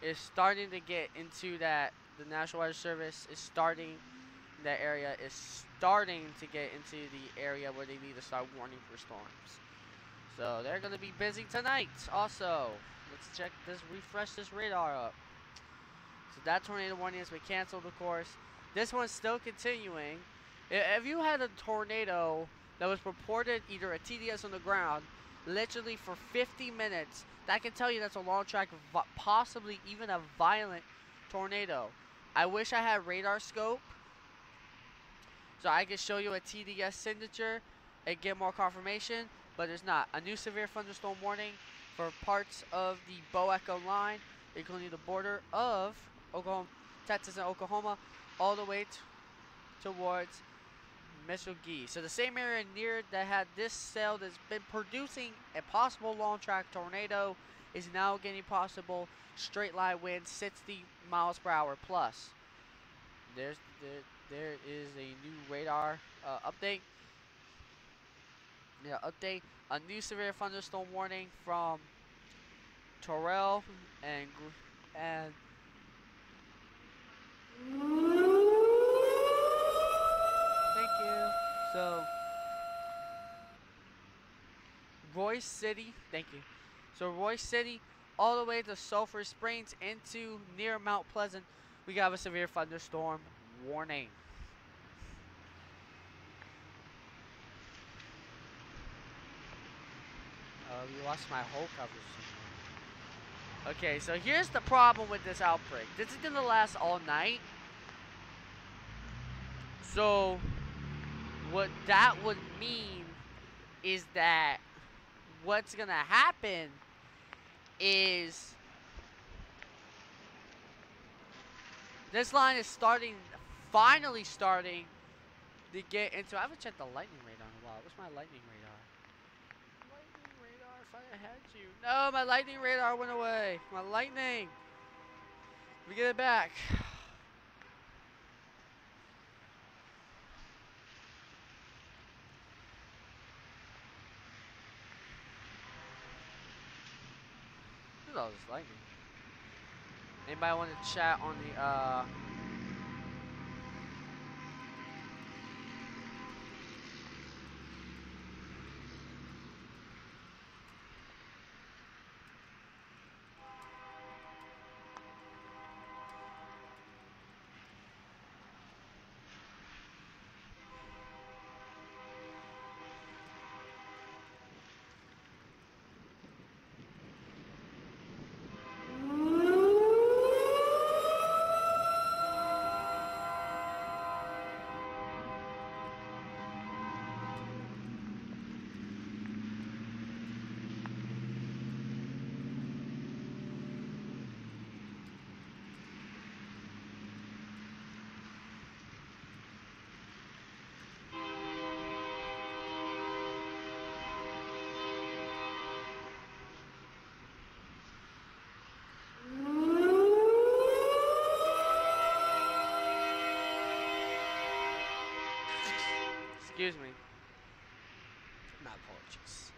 is starting to get into that. The National Weather Service is starting. That area is starting to get into the area where they need to start warning for storms. So they're going to be busy tonight. Also, let's check this, refresh this radar up. So that tornado warning has been canceled, of course. This one's still continuing. If you had a tornado that was reported either a TDS on the ground, literally for 50 minutes, that can tell you that's a long track, possibly even a violent tornado. I wish I had radar scope so I could show you a TDS signature and get more confirmation, but there's not. A new severe thunderstorm warning for parts of the Bo Echo line, including the border of Oklahoma, Texas and Oklahoma, all the way towards Muskogee. So the same area near that had this cell that's been producing a possible long track tornado is now getting possible straight line winds 60 miles per hour plus. There is a new radar update. Yeah, update. A new severe thunderstorm warning from Terrell and thank you. So Royce City, thank you. So Royce City all the way to Sulphur Springs into near Mount Pleasant, we got a severe thunderstorm warning. You lost my whole coverage. Okay, so here's the problem with this outbreak. This is gonna last all night. So what that would mean is that what's gonna happen is this line is finally starting to get into. I haven't checked the lightning radar in a while. What's my lightning radar? Lightning radar, if I had you. No, my lightning radar went away. My lightning. Let me get it back. Look at all this lightning. Anybody want to chat on the excuse me. My apologies.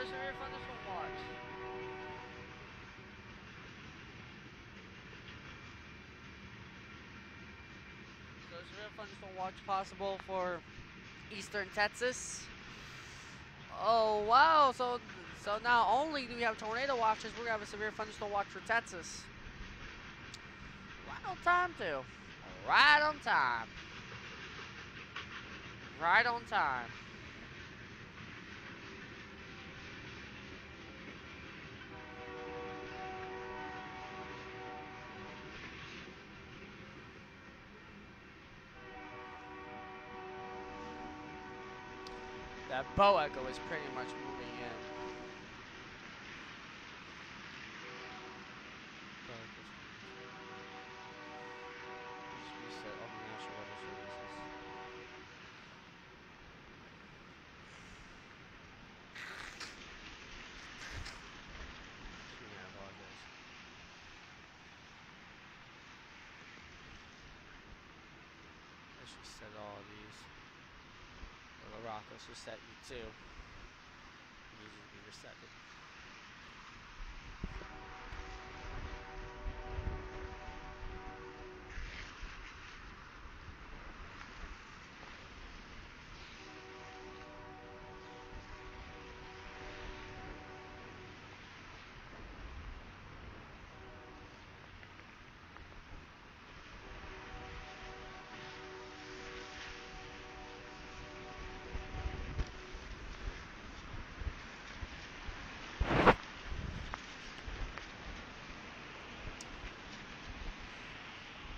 severe thunderstorm watch. So severe thunderstorm watch possible for eastern Texas. Oh wow! So not only do we have tornado watches, we're gonna have a severe thunderstorm watch for Texas. Right on time too. Right on time. Right on time. That bow echo is pretty much moving in. Reset all the National Weather Services. I apologize. Let's reset all of these. Little rock, let's reset you too. You need to be reset.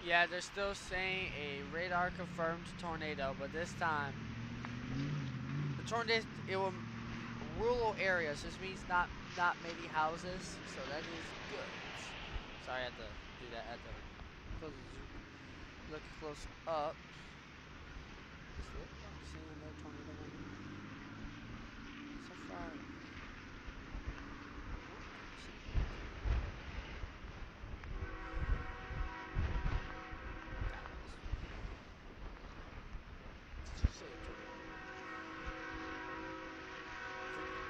Yeah, they're still saying a radar confirmed tornado, but this time the tornado it will rural areas. This means not many houses, so that is good. Sorry, I had to do that. I had to close the zoom. Look close up. Is it saying no tornado warning? So far.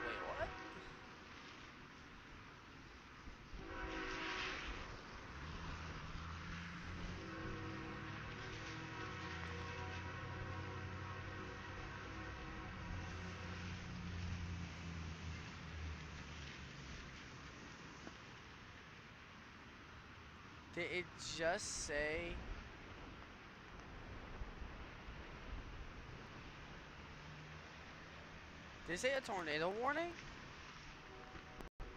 Wait, what? Did it just say? Did it say a tornado warning?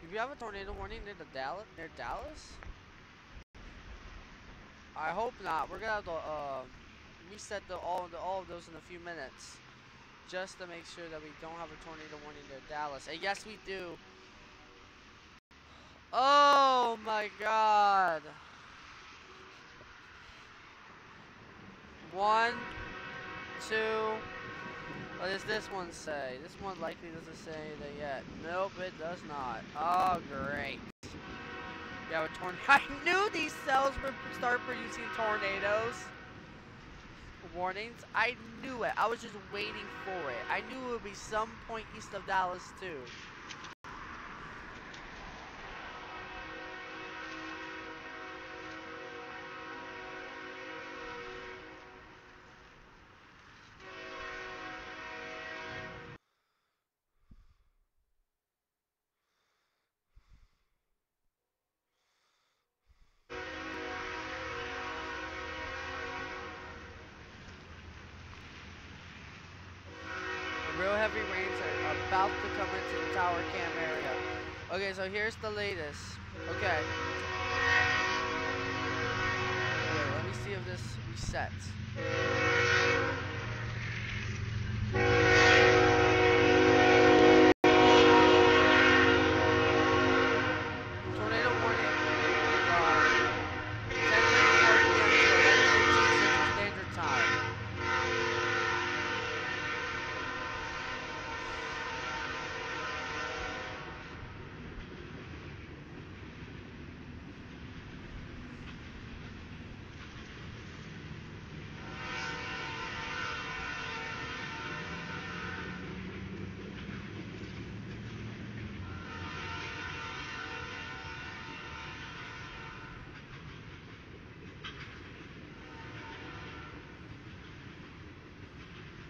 If you have a tornado warning near Dallas? I hope not. We're gonna have to reset all of those in a few minutes, just to make sure that we don't have a tornado warning near Dallas. And yes, we do. Oh my God. 1, 2. What does this one say? This one likely doesn't say anything yet. Nope, it does not. Oh, great. We have a tornado. I knew these cells would start producing tornadoes. Warnings. I knew it. I was just waiting for it. I knew it would be some point east of Dallas, too. Real heavy rains are about to come into the Tower Cam area. Okay, so here's the latest. Okay. Wait, let me see if this resets. Tornado warning. 10:54 p.m. to 11:15 Central Standard Time.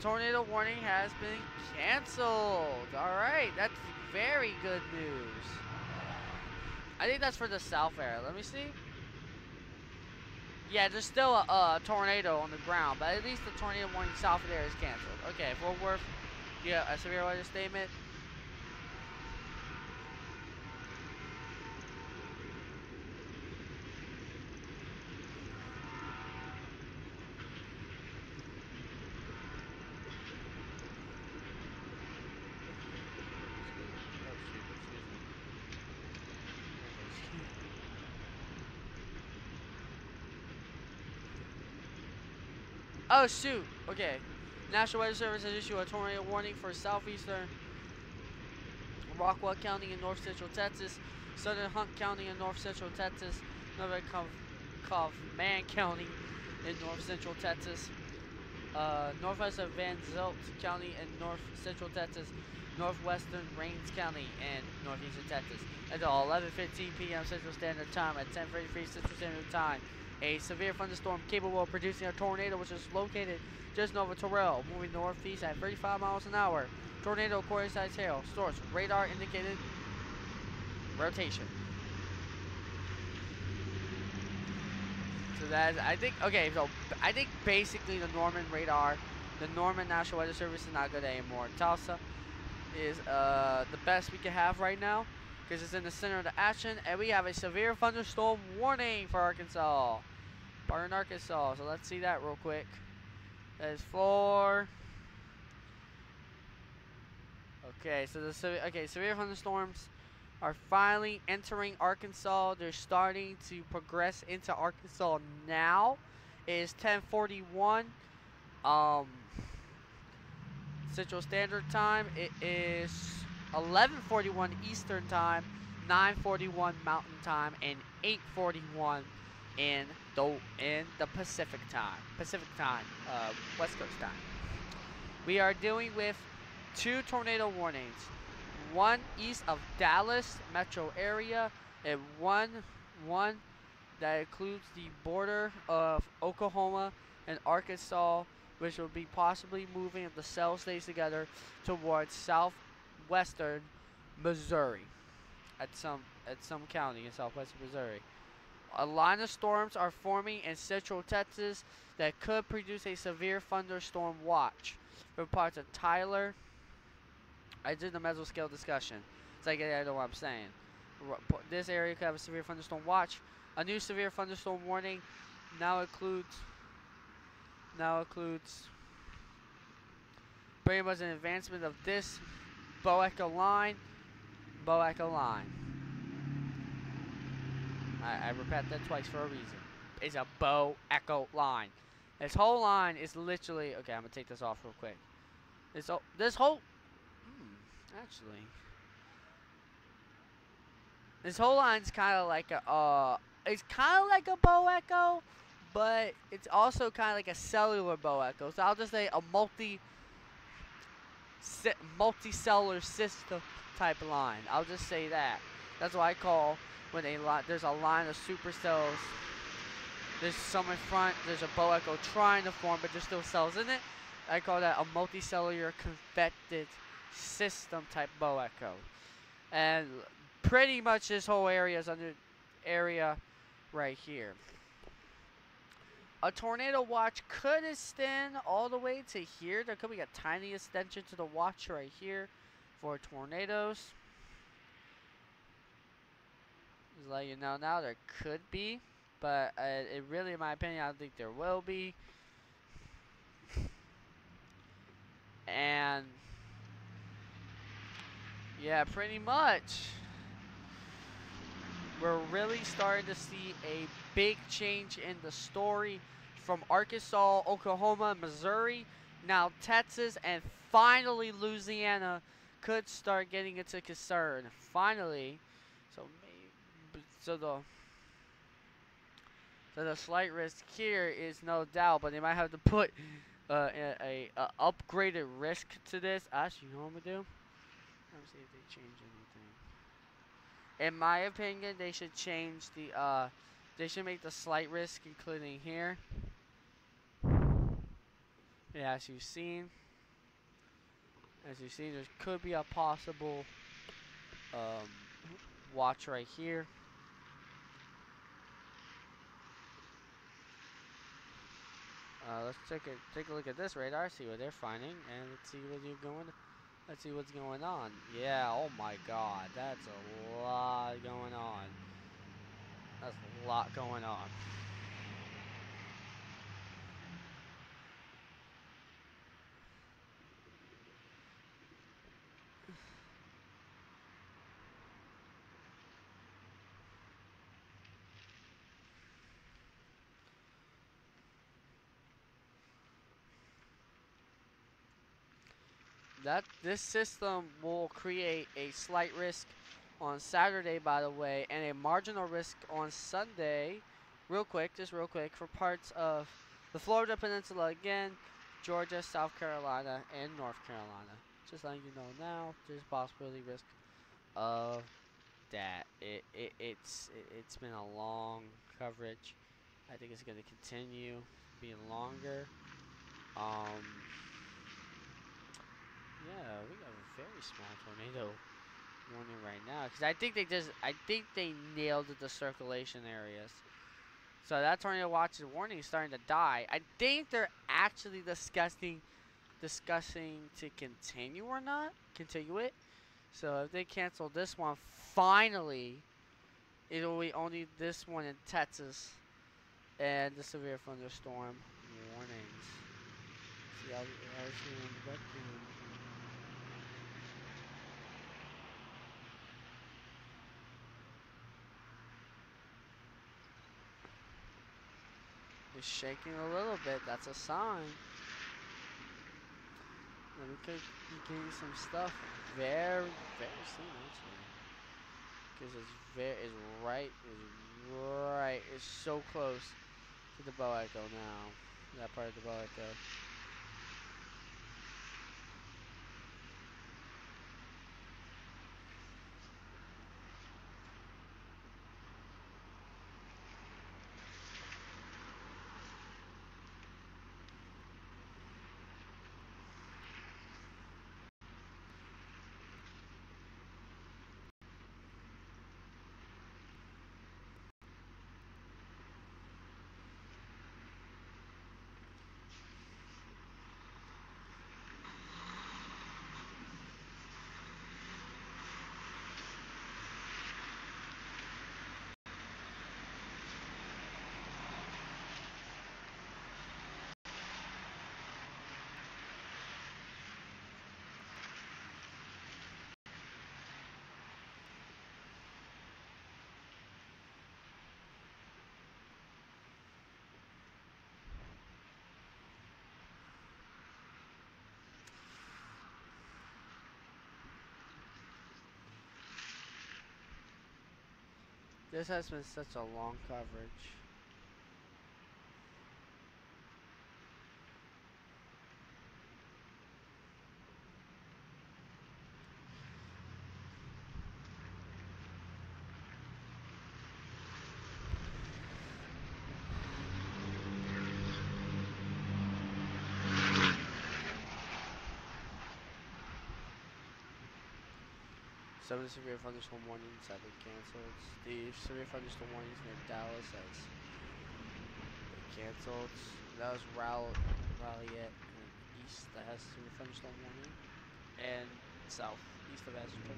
tornado warning has been canceled. Alright, that's very good news. I think that's for the south area. Let me see. Yeah, there's still a tornado on the ground, but at least the tornado warning south of there is canceled. Okay, Fort Worth, yeah, a severe weather statement. Oh shoot, okay. National Weather Service has issued a tornado warning for southeastern Rockwell County in north central Texas, southern Hunt County in north central Texas, northern Kaufman County in north central Texas, northwest of Van Zelt County in north central Texas, northwestern Rains County in northeastern Texas. Until 11:15 p.m. Central Standard Time at 10:33 Central Standard Time, a severe thunderstorm capable of producing a tornado which is located just north of Terrell, moving northeast at 35 miles an hour. Tornado coincides hail. Source radar indicated rotation. So that's, I think, okay, so I think basically the Norman radar, the Norman National Weather Service is not good anymore. Tulsa is the best we can have right now because it's in the center of the action, and we have a severe thunderstorm warning for Arkansas. Barton, Arkansas. So let's see that real quick. That is for. Okay, so severe thunderstorms are finally entering Arkansas. They're starting to progress into Arkansas now. It is 10:41 Central Standard Time. It is 11:41 Eastern Time, 9:41 Mountain Time, and 8:41 in the Pacific Time. West Coast time. We are dealing with 2 tornado warnings. One east of Dallas metro area, and one that includes the border of Oklahoma and Arkansas, which will be possibly moving if the cell stays together towards southwestern Missouri at some county in southwestern Missouri. A line of storms are forming in central Texas that could produce a severe thunderstorm watch for parts of Tyler. I did the mesoscale discussion. It's like I know what I'm saying. This area could have a severe thunderstorm watch. A new severe thunderstorm warning now includes pretty much an advancement of this Boecho line. I repeat that twice for a reason. It's a Boecho line. This whole line is literally, okay, I'm gonna take this off real quick. This whole line's kind of like it's kind of like a Boecho, but it's also kind of like a cellular Boecho. So I'll just say a multi-cellular system type line. I'll just say that. That's what I call when there's a line of supercells. There's some in front. There's a Boecho trying to form, but there's still cells in it. I call that a multicellular convected system type Boecho. And pretty much this whole area is under area right here. A tornado watch could extend all the way to here. There could be a tiny extension to the watch right here for tornadoes. Just let you know now, there could be, but it really, in my opinion, I don't think there will be. And yeah, pretty much we're really starting to see a big change in the story from Arkansas, Oklahoma, Missouri, now Texas, and finally Louisiana could start getting into concern. Finally, so the slight risk here is no doubt, but they might have to put a upgraded risk to this. Actually, you know what I'm gonna do? Let me see if they change anything. In my opinion, they should change the they should make the slight risk including here. Yeah, as you've seen. As you see, there could be a possible um, watch right here. Let's take a look at this radar, see what they're finding, and let's see what you're going. Let's see what's going on. Yeah, oh my God, that's a lot going on. That's a lot going on. This system will create a slight risk on Saturday, by the way, and a marginal risk on Sunday. Just real quick, for parts of the Florida Peninsula again, Georgia, South Carolina, and North Carolina. Just letting you know now, there's possibility risk of that. It's been a long coverage. I think it's going to continue being longer. Yeah, we have a very small tornado warning right now because I think they nailed the circulation areas. So that tornado watch warning is starting to die. I think they're actually discussing to continue or not, continue it. So if they cancel this one, finally, it'll be only this one in Texas and the severe thunderstorm warnings. See, I was in the webcam. It's shaking a little bit. That's a sign. And we could be getting some stuff very, very soon, actually. Because it's so close to the Bow Echo now. That part of the Bow Echo. This has been such a long coverage. Seven severe thunderstorm warnings have been canceled. The severe thunderstorm warnings near Dallas has been canceled. That was Raleigh and east that has severe thunderstorm warning, and south east of Ashton.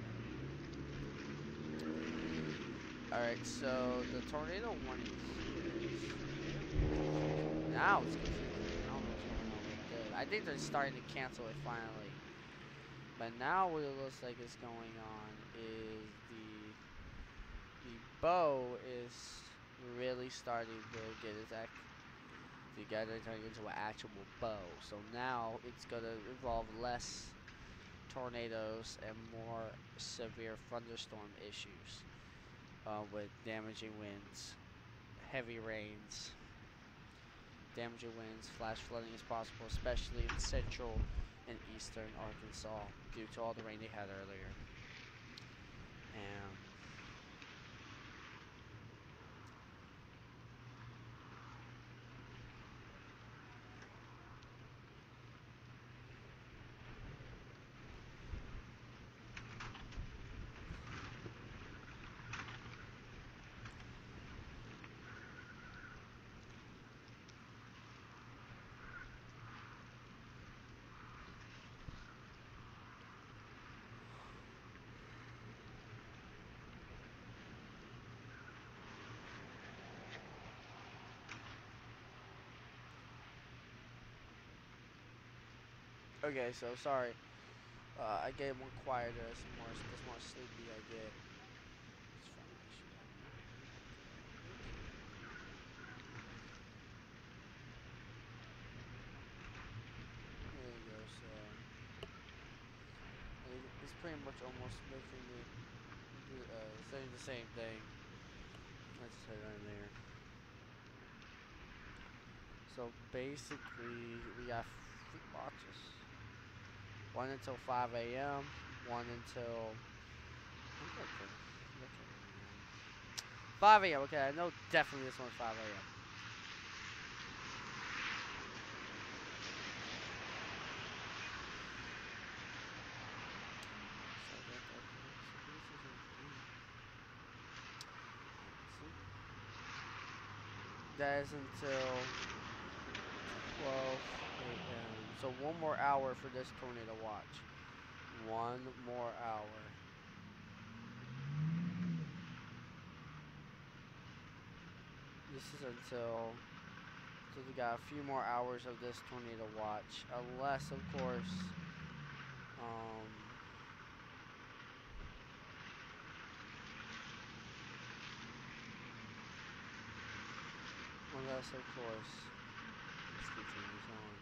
All right, so the tornado warning now it's confusing. I don't know what's going on with this. I think they're starting to cancel it finally. But now what it looks like is going on is the bow is really starting to get its together, turning into an actual bow. So now it's gonna involve less tornadoes and more severe thunderstorm issues with damaging winds, heavy rains, flash flooding is possible, especially in central and eastern Arkansas due to all the rain they had earlier. And Okay, so sorry. I get more quieter as more sleepy I get. Let's try to make sure that we don't get a little bit too. There you go. So it's pretty much almost making it saying the same thing. I just had it on there. So basically, we got three watches. One until 5 a.m. One until okay. 5 a.m. Okay, I know definitely this one's 5 a.m. That is until 12 a.m. So one more hour for this tornado watch. One more hour. This is until. So we got a few more hours of this tornado watch. Unless, of course, um, unless, of course, this continues on.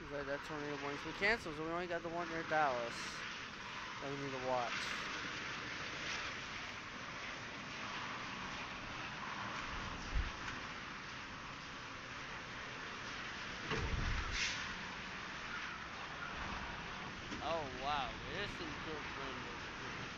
Looks like that tornado warning's been canceled, so we only got the one near Dallas that we need to watch. Oh wow, there's some good wind over here.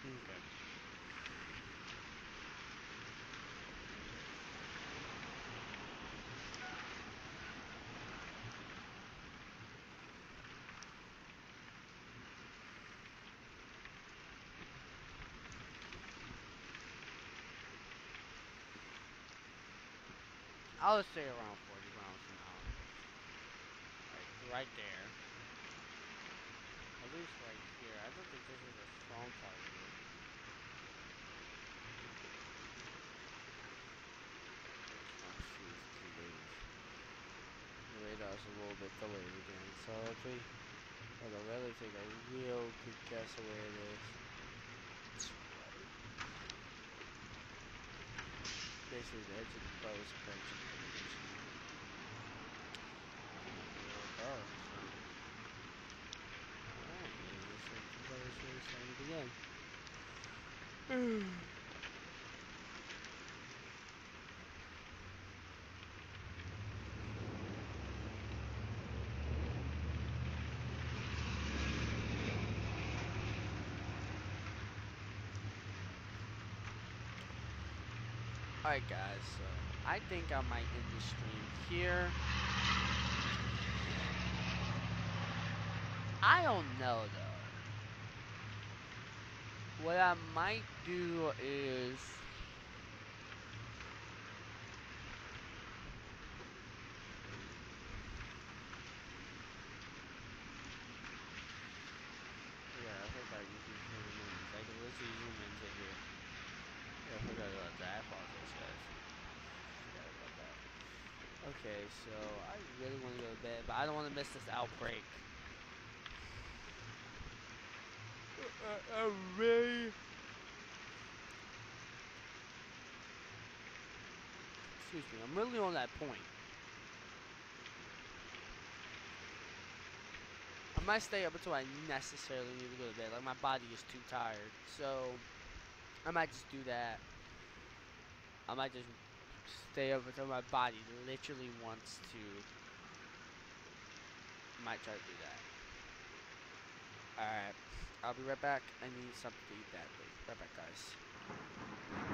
Okay. I'll just say around 40 miles an hour. Right there. At least right here. I don't think this is a strong target. It's not too late. The radar's a little bit delayed again. So if we had to really take a real good guess of where it is. It's right. Basically the edge of the bow is approaching pretty much now. go. So, alright, it looks like the weather's really starting to begin. Alright, guys, so I think I might end the stream here. I don't know, though. What I might do is... Yeah, I forgot you can zoom in. I can literally zoom into here. Yeah, I forgot about that. I apologize, guys. Forgot about that. Okay, so I really want to go to bed, but I don't want to miss this outbreak. I really... Excuse me, I'm really on that point. I might stay up until I necessarily need to go to bed. Like, my body is too tired. So, I might just do that. I might just stay up until my body literally wants to. Might try to do that. Alright. I'll be right back. I need something to eat badly. Right back, guys.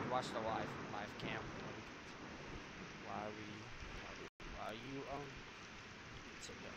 Watch the live cam. While you, so go.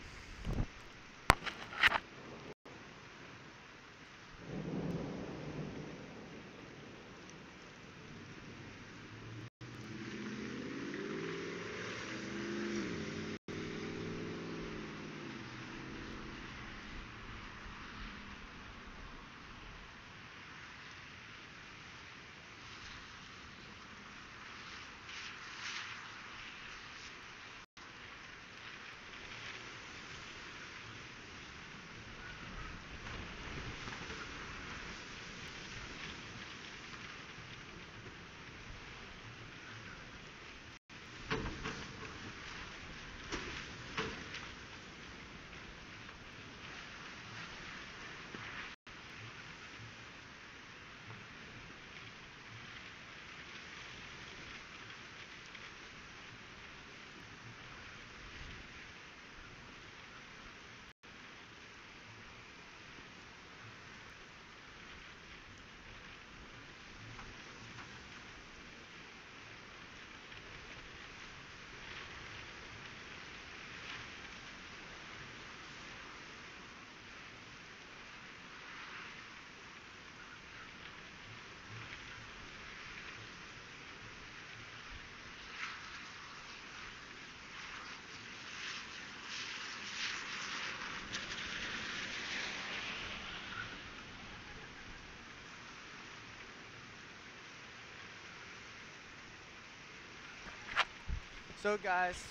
So, guys,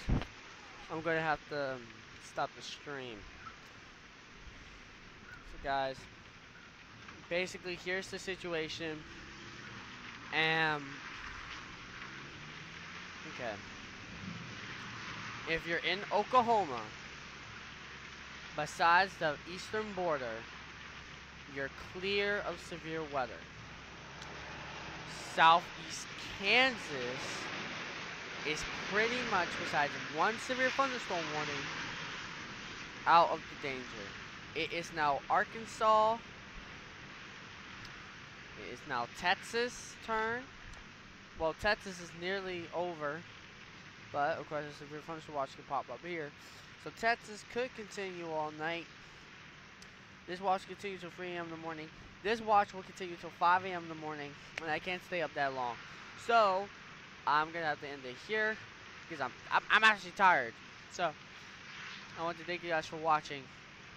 I'm gonna have to stop the stream. So, guys, basically, here's the situation. Okay. If you're in Oklahoma, besides the eastern border, you're clear of severe weather. Southeast Kansas is pretty much, besides one severe thunderstorm warning, out of the danger. It is now Arkansas. It is now Texas' turn. Well, Texas is nearly over, but of course a severe thunderstorm watch can pop up here. So Texas could continue all night. This watch continues till 3 a.m. in the morning. This watch will continue till 5 a.m. in the morning, and I can't stay up that long. So I'm gonna have to end it here because I'm actually tired. So I want to thank you guys for watching.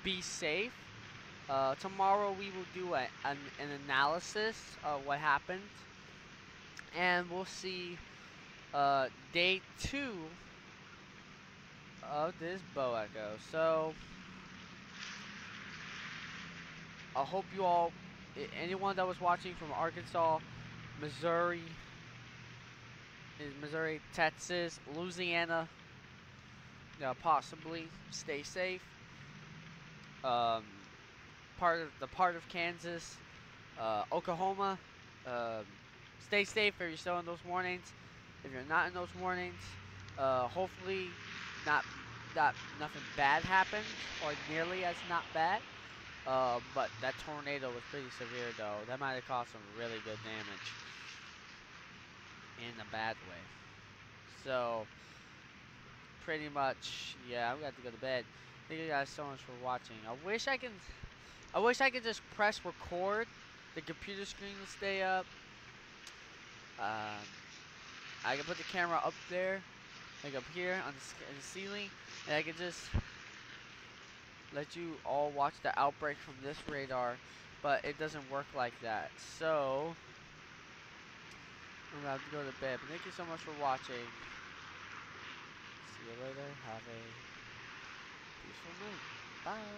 Be safe. Tomorrow we will do an analysis of what happened, and we'll see day 2 of this bow echo. So I hope you all, anyone that was watching from Arkansas, Missouri, Texas, Louisiana, possibly stay safe. um, part of Kansas, Oklahoma. Um, stay safe if you're still in those warnings. If you're not in those warnings, hopefully not nothing bad happens or nearly as not bad. But that tornado was pretty severe though. That might have caused some really good damage in a bad way. So pretty much, yeah, I'm gonna have to go to bed. Thank you guys so much for watching. I wish I could just press record. The computer screen will stay up. Um, I can put the camera up there, like up here on the ceiling, and I can just let you all watch the outbreak from this radar, but it doesn't work like that. So I'm gonna have to go to bed. But thank you so much for watching. See you later. Have a peaceful night. Bye.